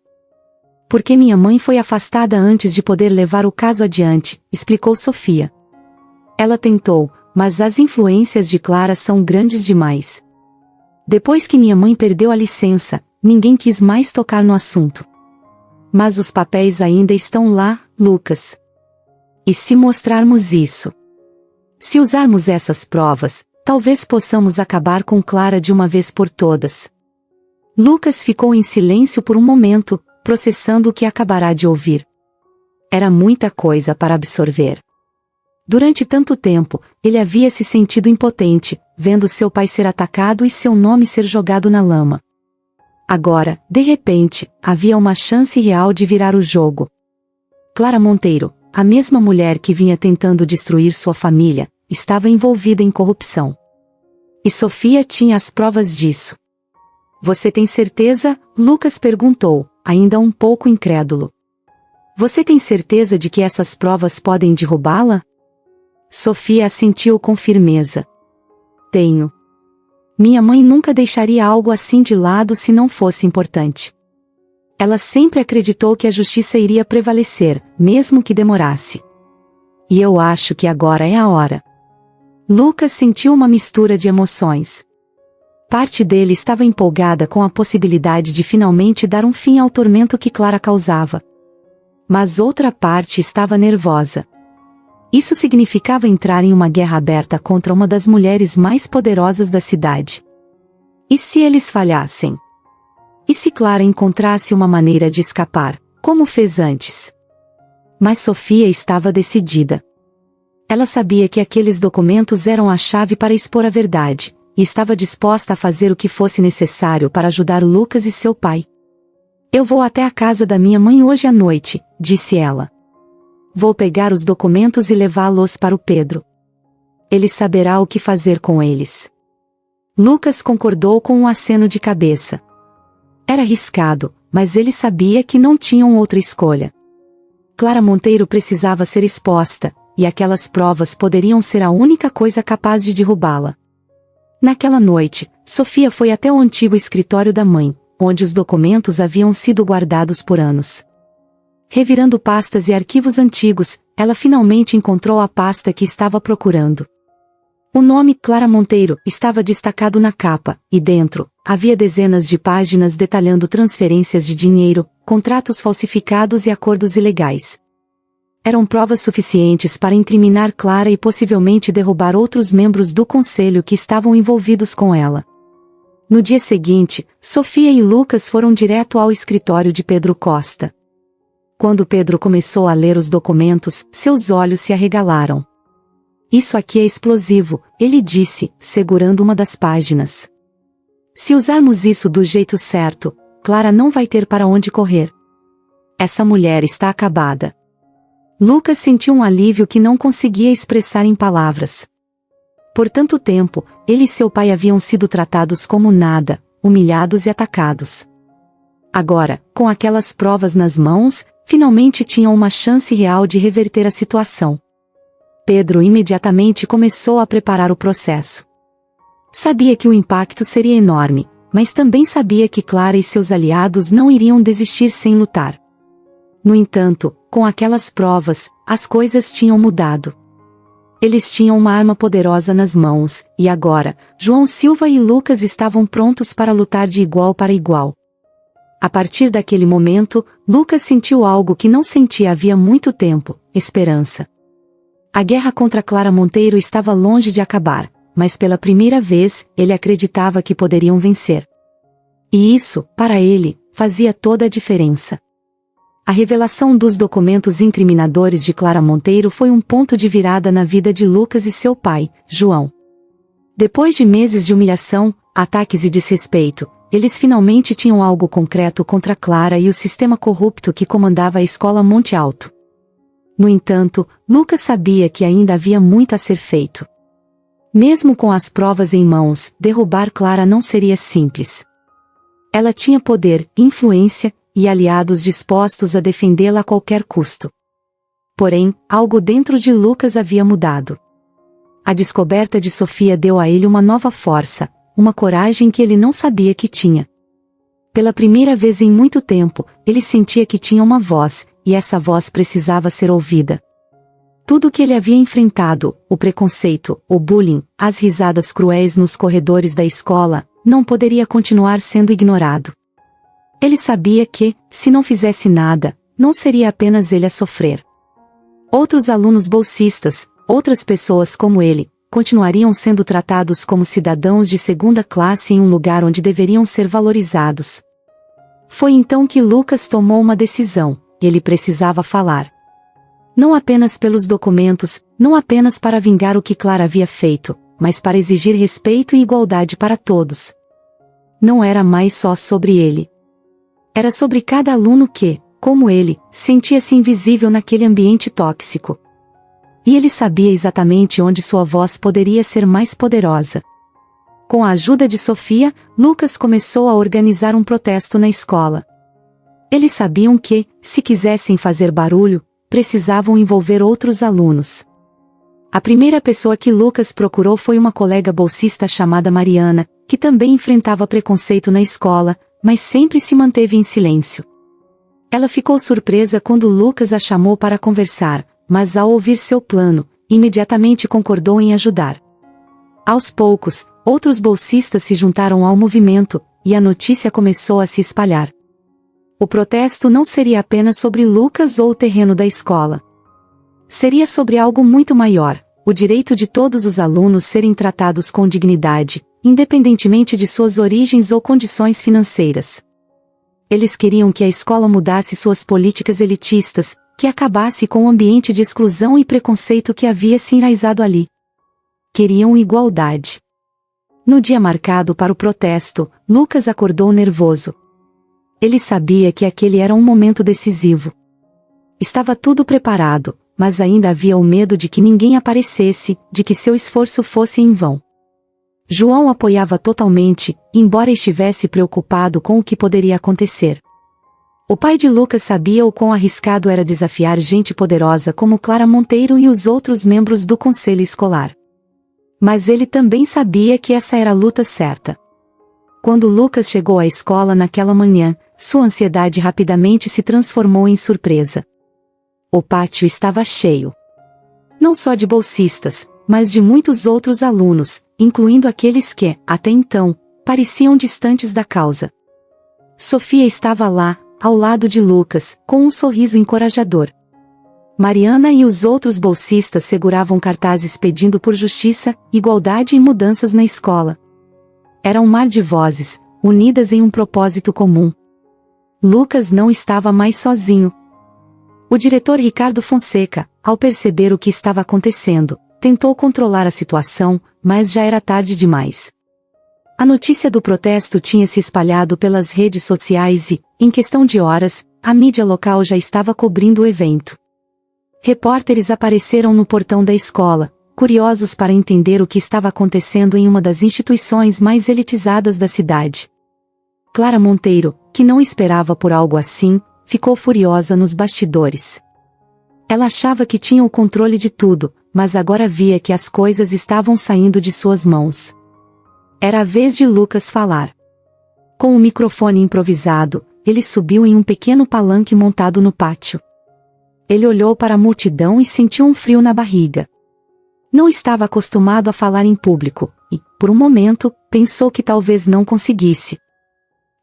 Porque minha mãe foi afastada antes de poder levar o caso adiante, explicou Sofia. Ela tentou, mas as influências de Clara são grandes demais. Depois que minha mãe perdeu a licença, ninguém quis mais tocar no assunto. Mas os papéis ainda estão lá, Lucas. E se mostrarmos isso? Se usarmos essas provas, talvez possamos acabar com Clara de uma vez por todas. Lucas ficou em silêncio por um momento, processando o que acabará de ouvir. Era muita coisa para absorver. Durante tanto tempo, ele havia se sentido impotente, vendo seu pai ser atacado e seu nome ser jogado na lama. Agora, de repente, havia uma chance real de virar o jogo. Clara Monteiro, a mesma mulher que vinha tentando destruir sua família, estava envolvida em corrupção. E Sofia tinha as provas disso. Você tem certeza? Lucas perguntou, ainda um pouco incrédulo. Você tem certeza de que essas provas podem derrubá-la? Sofia assentiu com firmeza. Tenho. Minha mãe nunca deixaria algo assim de lado se não fosse importante. Ela sempre acreditou que a justiça iria prevalecer, mesmo que demorasse. E eu acho que agora é a hora. Lucas sentiu uma mistura de emoções. Parte dele estava empolgada com a possibilidade de finalmente dar um fim ao tormento que Clara causava. Mas outra parte estava nervosa. Isso significava entrar em uma guerra aberta contra uma das mulheres mais poderosas da cidade. E se eles falhassem? E se Clara encontrasse uma maneira de escapar, como fez antes? Mas Sofia estava decidida. Ela sabia que aqueles documentos eram a chave para expor a verdade, e estava disposta a fazer o que fosse necessário para ajudar Lucas e seu pai. Eu vou até a casa da minha mãe hoje à noite, disse ela. Vou pegar os documentos e levá-los para o Pedro. Ele saberá o que fazer com eles. Lucas concordou com um aceno de cabeça. Era arriscado, mas ele sabia que não tinham outra escolha. Clara Monteiro precisava ser exposta, e aquelas provas poderiam ser a única coisa capaz de derrubá-la. Naquela noite, Sofia foi até o antigo escritório da mãe, onde os documentos haviam sido guardados por anos. Revirando pastas e arquivos antigos, ela finalmente encontrou a pasta que estava procurando. O nome Clara Monteiro estava destacado na capa, e dentro, havia dezenas de páginas detalhando transferências de dinheiro, contratos falsificados e acordos ilegais. Eram provas suficientes para incriminar Clara e possivelmente derrubar outros membros do conselho que estavam envolvidos com ela. No dia seguinte, Sofia e Lucas foram direto ao escritório de Pedro Costa. Quando Pedro começou a ler os documentos, seus olhos se arregalaram. Isso aqui é explosivo, ele disse, segurando uma das páginas. Se usarmos isso do jeito certo, Clara não vai ter para onde correr. Essa mulher está acabada. Lucas sentiu um alívio que não conseguia expressar em palavras. Por tanto tempo, ele e seu pai haviam sido tratados como nada, humilhados e atacados. Agora, com aquelas provas nas mãos, finalmente tinham uma chance real de reverter a situação. Pedro imediatamente começou a preparar o processo. Sabia que o impacto seria enorme, mas também sabia que Clara e seus aliados não iriam desistir sem lutar. No entanto, com aquelas provas, as coisas tinham mudado. Eles tinham uma arma poderosa nas mãos, e agora, João Silva e Lucas estavam prontos para lutar de igual para igual. A partir daquele momento, Lucas sentiu algo que não sentia havia muito tempo: esperança. A guerra contra Clara Monteiro estava longe de acabar, mas pela primeira vez, ele acreditava que poderiam vencer. E isso, para ele, fazia toda a diferença. A revelação dos documentos incriminadores de Clara Monteiro foi um ponto de virada na vida de Lucas e seu pai, João. Depois de meses de humilhação, ataques e desrespeito, eles finalmente tinham algo concreto contra Clara e o sistema corrupto que comandava a escola Monte Alto. No entanto, Lucas sabia que ainda havia muito a ser feito. Mesmo com as provas em mãos, derrubar Clara não seria simples. Ela tinha poder, influência e aliados dispostos a defendê-la a qualquer custo. Porém, algo dentro de Lucas havia mudado. A descoberta de Sofia deu a ele uma nova força, uma coragem que ele não sabia que tinha. Pela primeira vez em muito tempo, ele sentia que tinha uma voz, e essa voz precisava ser ouvida. Tudo o que ele havia enfrentado, o preconceito, o bullying, as risadas cruéis nos corredores da escola, não poderia continuar sendo ignorado. Ele sabia que, se não fizesse nada, não seria apenas ele a sofrer. Outros alunos bolsistas, outras pessoas como ele, continuariam sendo tratados como cidadãos de segunda classe em um lugar onde deveriam ser valorizados. Foi então que Lucas tomou uma decisão: ele precisava falar. Não apenas pelos documentos, não apenas para vingar o que Clara havia feito, mas para exigir respeito e igualdade para todos. Não era mais só sobre ele. Era sobre cada aluno que, como ele, sentia-se invisível naquele ambiente tóxico. E ele sabia exatamente onde sua voz poderia ser mais poderosa. Com a ajuda de Sofia, Lucas começou a organizar um protesto na escola. Eles sabiam que, se quisessem fazer barulho, precisavam envolver outros alunos. A primeira pessoa que Lucas procurou foi uma colega bolsista chamada Mariana, que também enfrentava preconceito na escola, mas sempre se manteve em silêncio. Ela ficou surpresa quando Lucas a chamou para conversar, mas ao ouvir seu plano, imediatamente concordou em ajudar. Aos poucos, outros bolsistas se juntaram ao movimento, e a notícia começou a se espalhar. O protesto não seria apenas sobre Lucas ou o terreno da escola. Seria sobre algo muito maior: o direito de todos os alunos serem tratados com dignidade, independentemente de suas origens ou condições financeiras. Eles queriam que a escola mudasse suas políticas elitistas, que acabasse com o ambiente de exclusão e preconceito que havia se enraizado ali. Queriam igualdade. No dia marcado para o protesto, Lucas acordou nervoso. Ele sabia que aquele era um momento decisivo. Estava tudo preparado, mas ainda havia o medo de que ninguém aparecesse, de que seu esforço fosse em vão. João apoiava totalmente, embora estivesse preocupado com o que poderia acontecer. O pai de Lucas sabia o quão arriscado era desafiar gente poderosa como Clara Monteiro e os outros membros do conselho escolar. Mas ele também sabia que essa era a luta certa. Quando Lucas chegou à escola naquela manhã, sua ansiedade rapidamente se transformou em surpresa. O pátio estava cheio. Não só de bolsistas, mas de muitos outros alunos, incluindo aqueles que, até então, pareciam distantes da causa. Sofia estava lá, ao lado de Lucas, com um sorriso encorajador. Mariana e os outros bolsistas seguravam cartazes pedindo por justiça, igualdade e mudanças na escola. Era um mar de vozes, unidas em um propósito comum. Lucas não estava mais sozinho. O diretor Ricardo Fonseca, ao perceber o que estava acontecendo, tentou controlar a situação, mas já era tarde demais. A notícia do protesto tinha se espalhado pelas redes sociais e, em questão de horas, a mídia local já estava cobrindo o evento. Repórteres apareceram no portão da escola, curiosos para entender o que estava acontecendo em uma das instituições mais elitizadas da cidade. Clara Monteiro, que não esperava por algo assim, ficou furiosa nos bastidores. Ela achava que tinha o controle de tudo, mas agora via que as coisas estavam saindo de suas mãos. Era a vez de Lucas falar. Com o microfone improvisado, ele subiu em um pequeno palanque montado no pátio. Ele olhou para a multidão e sentiu um frio na barriga. Não estava acostumado a falar em público, e, por um momento, pensou que talvez não conseguisse.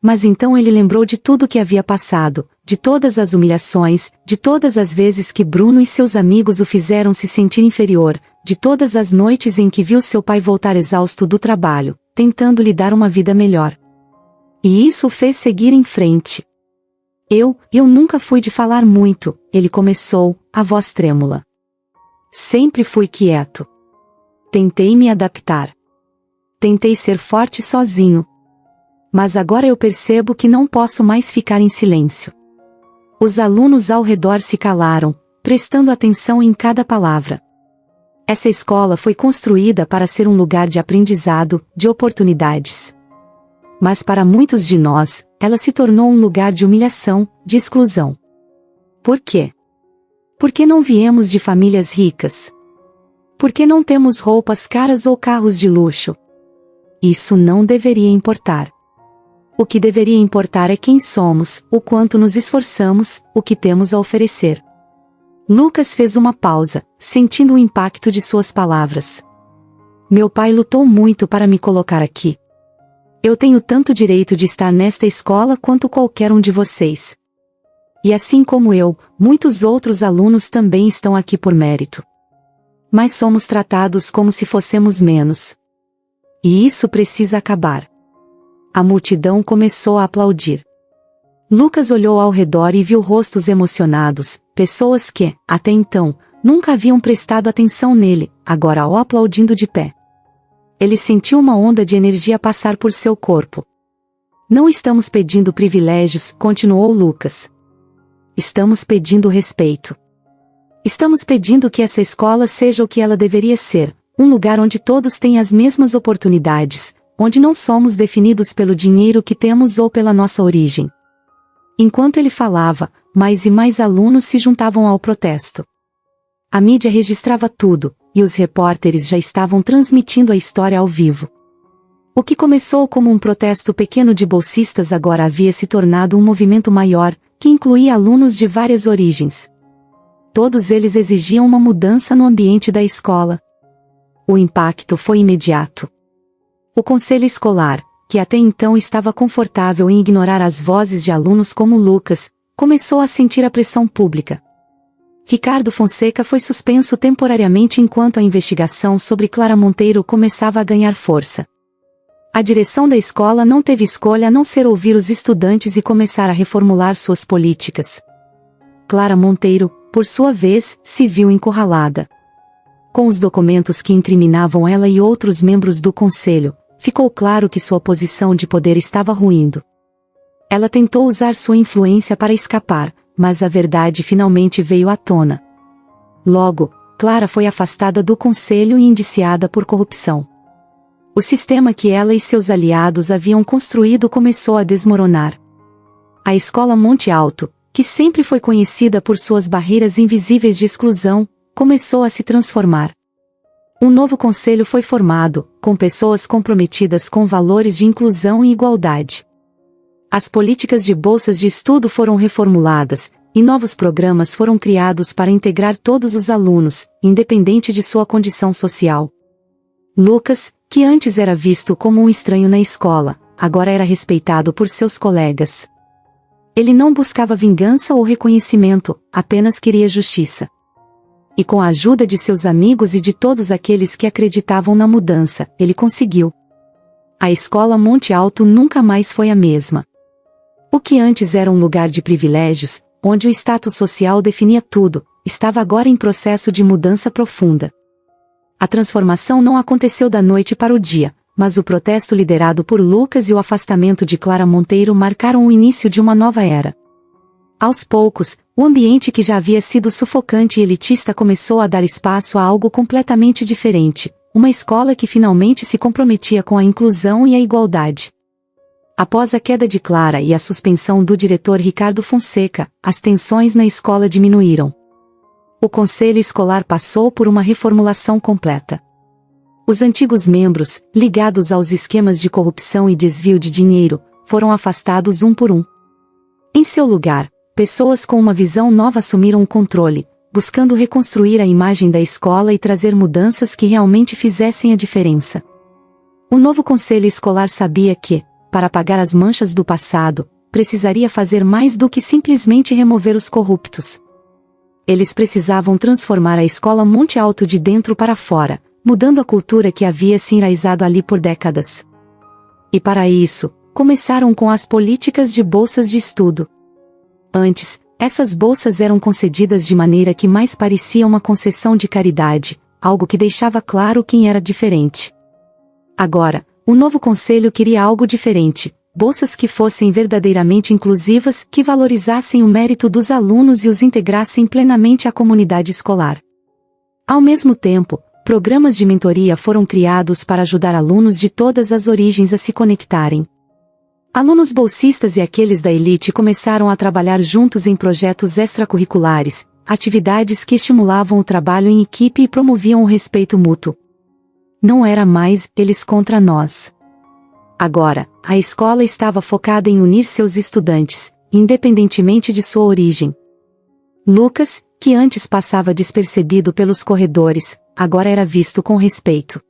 Mas então ele lembrou de tudo que havia passado, de todas as humilhações, de todas as vezes que Bruno e seus amigos o fizeram se sentir inferior, de todas as noites em que viu seu pai voltar exausto do trabalho, tentando lhe dar uma vida melhor. E isso o fez seguir em frente. Eu nunca fui de falar muito, ele começou, a voz trêmula. Sempre fui quieto. Tentei me adaptar. Tentei ser forte sozinho. Mas agora eu percebo que não posso mais ficar em silêncio. Os alunos ao redor se calaram, prestando atenção em cada palavra. Essa escola foi construída para ser um lugar de aprendizado, de oportunidades. Mas para muitos de nós, ela se tornou um lugar de humilhação, de exclusão. Por quê? Porque não viemos de famílias ricas? Porque não temos roupas caras ou carros de luxo? Isso não deveria importar. O que deveria importar é quem somos, o quanto nos esforçamos, o que temos a oferecer. Lucas fez uma pausa, sentindo o impacto de suas palavras. Meu pai lutou muito para me colocar aqui. Eu tenho tanto direito de estar nesta escola quanto qualquer um de vocês. E assim como eu, muitos outros alunos também estão aqui por mérito. Mas somos tratados como se fossemos menos. E isso precisa acabar. A multidão começou a aplaudir. Lucas olhou ao redor e viu rostos emocionados, pessoas que, até então, nunca haviam prestado atenção nele, agora o aplaudindo de pé. Ele sentiu uma onda de energia passar por seu corpo. Não estamos pedindo privilégios, continuou Lucas. Estamos pedindo respeito. Estamos pedindo que essa escola seja o que ela deveria ser, um lugar onde todos têm as mesmas oportunidades, onde não somos definidos pelo dinheiro que temos ou pela nossa origem. Enquanto ele falava, mais e mais alunos se juntavam ao protesto. A mídia registrava tudo, e os repórteres já estavam transmitindo a história ao vivo. O que começou como um protesto pequeno de bolsistas agora havia se tornado um movimento maior, que incluía alunos de várias origens. Todos eles exigiam uma mudança no ambiente da escola. O impacto foi imediato. O conselho escolar, que até então estava confortável em ignorar as vozes de alunos como Lucas, começou a sentir a pressão pública. Ricardo Fonseca foi suspenso temporariamente enquanto a investigação sobre Clara Monteiro começava a ganhar força. A direção da escola não teve escolha a não ser ouvir os estudantes e começar a reformular suas políticas. Clara Monteiro, por sua vez, se viu encurralada. Com os documentos que incriminavam ela e outros membros do conselho, ficou claro que sua posição de poder estava ruindo. Ela tentou usar sua influência para escapar, mas a verdade finalmente veio à tona. Logo, Clara foi afastada do conselho e indiciada por corrupção. O sistema que ela e seus aliados haviam construído começou a desmoronar. A escola Monte Alto, que sempre foi conhecida por suas barreiras invisíveis de exclusão, começou a se transformar. Um novo conselho foi formado, com pessoas comprometidas com valores de inclusão e igualdade. As políticas de bolsas de estudo foram reformuladas, e novos programas foram criados para integrar todos os alunos, independente de sua condição social. Lucas, que antes era visto como um estranho na escola, agora era respeitado por seus colegas. Ele não buscava vingança ou reconhecimento, apenas queria justiça. E com a ajuda de seus amigos e de todos aqueles que acreditavam na mudança, ele conseguiu. A escola Monte Alto nunca mais foi a mesma. O que antes era um lugar de privilégios, onde o status social definia tudo, estava agora em processo de mudança profunda. A transformação não aconteceu da noite para o dia, mas o protesto liderado por Lucas e o afastamento de Clara Monteiro marcaram o início de uma nova era. Aos poucos, o ambiente que já havia sido sufocante e elitista começou a dar espaço a algo completamente diferente, uma escola que finalmente se comprometia com a inclusão e a igualdade. Após a queda de Clara e a suspensão do diretor Ricardo Fonseca, as tensões na escola diminuíram. O conselho escolar passou por uma reformulação completa. Os antigos membros, ligados aos esquemas de corrupção e desvio de dinheiro, foram afastados um por um. Em seu lugar, pessoas com uma visão nova assumiram o controle, buscando reconstruir a imagem da escola e trazer mudanças que realmente fizessem a diferença. O novo conselho escolar sabia que, para apagar as manchas do passado, precisaria fazer mais do que simplesmente remover os corruptos. Eles precisavam transformar a escola Monte Alto de dentro para fora, mudando a cultura que havia se enraizado ali por décadas. E para isso, começaram com as políticas de bolsas de estudo. Antes, essas bolsas eram concedidas de maneira que mais parecia uma concessão de caridade, algo que deixava claro quem era diferente. Agora, o novo conselho queria algo diferente, bolsas que fossem verdadeiramente inclusivas, que valorizassem o mérito dos alunos e os integrassem plenamente à comunidade escolar. Ao mesmo tempo, programas de mentoria foram criados para ajudar alunos de todas as origens a se conectarem. Alunos bolsistas e aqueles da elite começaram a trabalhar juntos em projetos extracurriculares, atividades que estimulavam o trabalho em equipe e promoviam o respeito mútuo. Não era mais eles contra nós. Agora, a escola estava focada em unir seus estudantes, independentemente de sua origem. Lucas, que antes passava despercebido pelos corredores, agora era visto com respeito.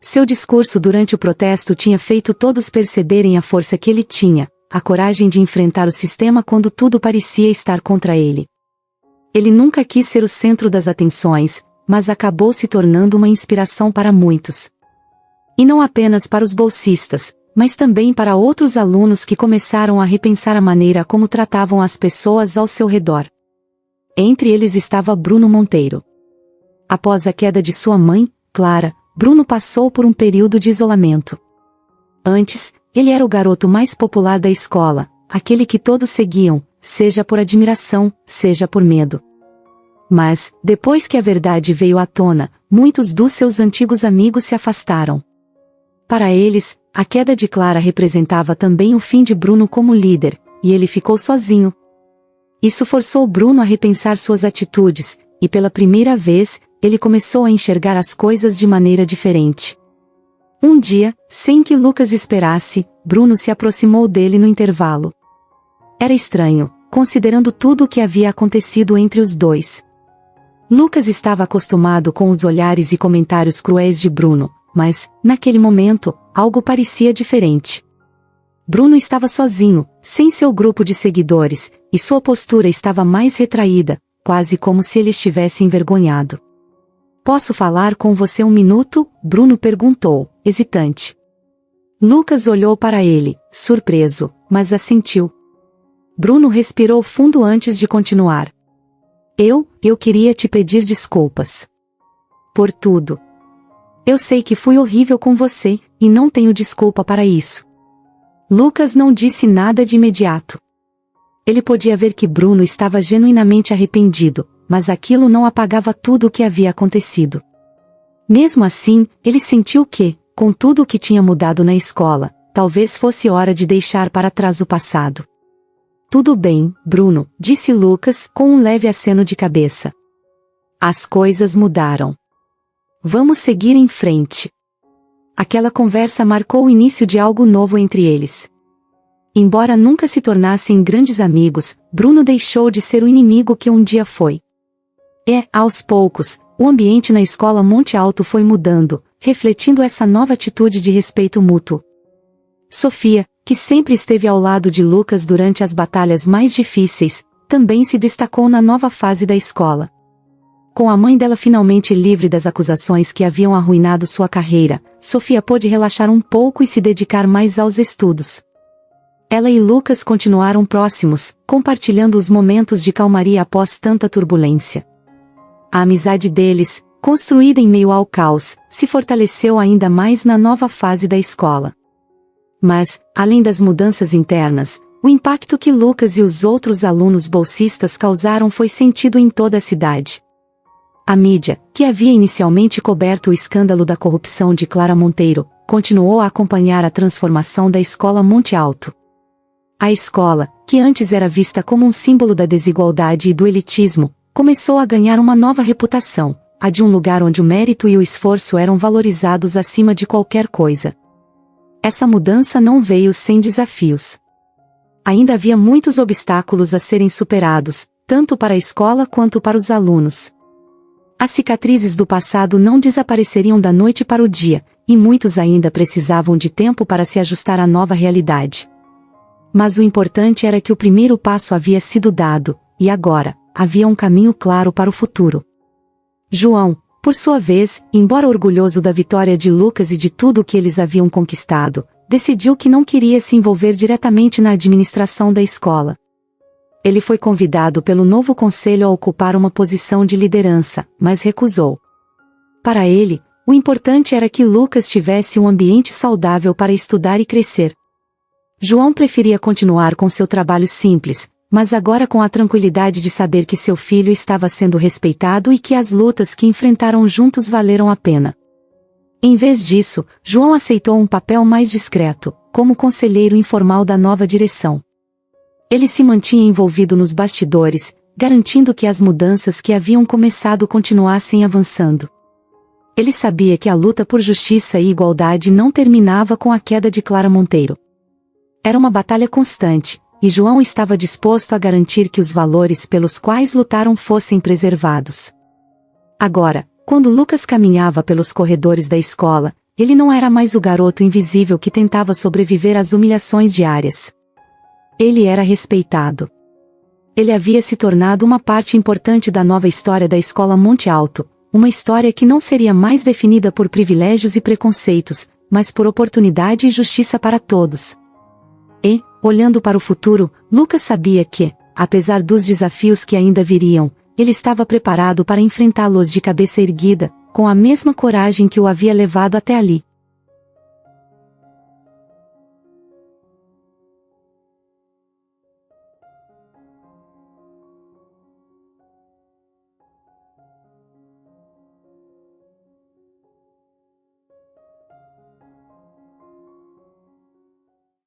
Seu discurso durante o protesto tinha feito todos perceberem a força que ele tinha, a coragem de enfrentar o sistema quando tudo parecia estar contra ele. Ele nunca quis ser o centro das atenções, mas acabou se tornando uma inspiração para muitos. E não apenas para os bolsistas, mas também para outros alunos que começaram a repensar a maneira como tratavam as pessoas ao seu redor. Entre eles estava Bruno Monteiro. Após a queda de sua mãe, Clara, Bruno passou por um período de isolamento. Antes, ele era o garoto mais popular da escola, aquele que todos seguiam, seja por admiração, seja por medo. Mas, depois que a verdade veio à tona, muitos dos seus antigos amigos se afastaram. Para eles, a queda de Clara representava também o fim de Bruno como líder, e ele ficou sozinho. Isso forçou Bruno a repensar suas atitudes, e pela primeira vez, ele começou a enxergar as coisas de maneira diferente. Um dia, sem que Lucas esperasse, Bruno se aproximou dele no intervalo. Era estranho, considerando tudo o que havia acontecido entre os dois. Lucas estava acostumado com os olhares e comentários cruéis de Bruno, mas, naquele momento, algo parecia diferente. Bruno estava sozinho, sem seu grupo de seguidores, e sua postura estava mais retraída, quase como se ele estivesse envergonhado. "Posso falar com você um minuto?" Bruno perguntou, hesitante. Lucas olhou para ele, surpreso, mas assentiu. Bruno respirou fundo antes de continuar. Eu queria te pedir desculpas. Por tudo. Eu sei que fui horrível com você, e não tenho desculpa para isso. Lucas não disse nada de imediato. Ele podia ver que Bruno estava genuinamente arrependido, mas aquilo não apagava tudo o que havia acontecido. Mesmo assim, ele sentiu que, com tudo o que tinha mudado na escola, talvez fosse hora de deixar para trás o passado. "Tudo bem, Bruno", disse Lucas com um leve aceno de cabeça. "As coisas mudaram. Vamos seguir em frente." Aquela conversa marcou o início de algo novo entre eles. Embora nunca se tornassem grandes amigos, Bruno deixou de ser o inimigo que um dia foi. E, aos poucos, o ambiente na escola Monte Alto foi mudando, refletindo essa nova atitude de respeito mútuo. Sofia, que sempre esteve ao lado de Lucas durante as batalhas mais difíceis, também se destacou na nova fase da escola. Com a mãe dela finalmente livre das acusações que haviam arruinado sua carreira, Sofia pôde relaxar um pouco e se dedicar mais aos estudos. Ela e Lucas continuaram próximos, compartilhando os momentos de calmaria após tanta turbulência. A amizade deles, construída em meio ao caos, se fortaleceu ainda mais na nova fase da escola. Mas, além das mudanças internas, o impacto que Lucas e os outros alunos bolsistas causaram foi sentido em toda a cidade. A mídia, que havia inicialmente coberto o escândalo da corrupção de Clara Monteiro, continuou a acompanhar a transformação da escola Monte Alto. A escola, que antes era vista como um símbolo da desigualdade e do elitismo, começou a ganhar uma nova reputação, a de um lugar onde o mérito e o esforço eram valorizados acima de qualquer coisa. Essa mudança não veio sem desafios. Ainda havia muitos obstáculos a serem superados, tanto para a escola quanto para os alunos. As cicatrizes do passado não desapareceriam da noite para o dia, e muitos ainda precisavam de tempo para se ajustar à nova realidade. Mas o importante era que o primeiro passo havia sido dado, e agora, havia um caminho claro para o futuro. João, por sua vez, embora orgulhoso da vitória de Lucas e de tudo o que eles haviam conquistado, decidiu que não queria se envolver diretamente na administração da escola. Ele foi convidado pelo novo conselho a ocupar uma posição de liderança, mas recusou. Para ele, o importante era que Lucas tivesse um ambiente saudável para estudar e crescer. João preferia continuar com seu trabalho simples, mas agora com a tranquilidade de saber que seu filho estava sendo respeitado e que as lutas que enfrentaram juntos valeram a pena. Em vez disso, João aceitou um papel mais discreto, como conselheiro informal da nova direção. Ele se mantinha envolvido nos bastidores, garantindo que as mudanças que haviam começado continuassem avançando. Ele sabia que a luta por justiça e igualdade não terminava com a queda de Clara Monteiro. Era uma batalha constante, e João estava disposto a garantir que os valores pelos quais lutaram fossem preservados. Agora, quando Lucas caminhava pelos corredores da escola, ele não era mais o garoto invisível que tentava sobreviver às humilhações diárias. Ele era respeitado. Ele havia se tornado uma parte importante da nova história da escola Monte Alto, uma história que não seria mais definida por privilégios e preconceitos, mas por oportunidade e justiça para todos. E, olhando para o futuro, Lucas sabia que, apesar dos desafios que ainda viriam, ele estava preparado para enfrentá-los de cabeça erguida, com a mesma coragem que o havia levado até ali.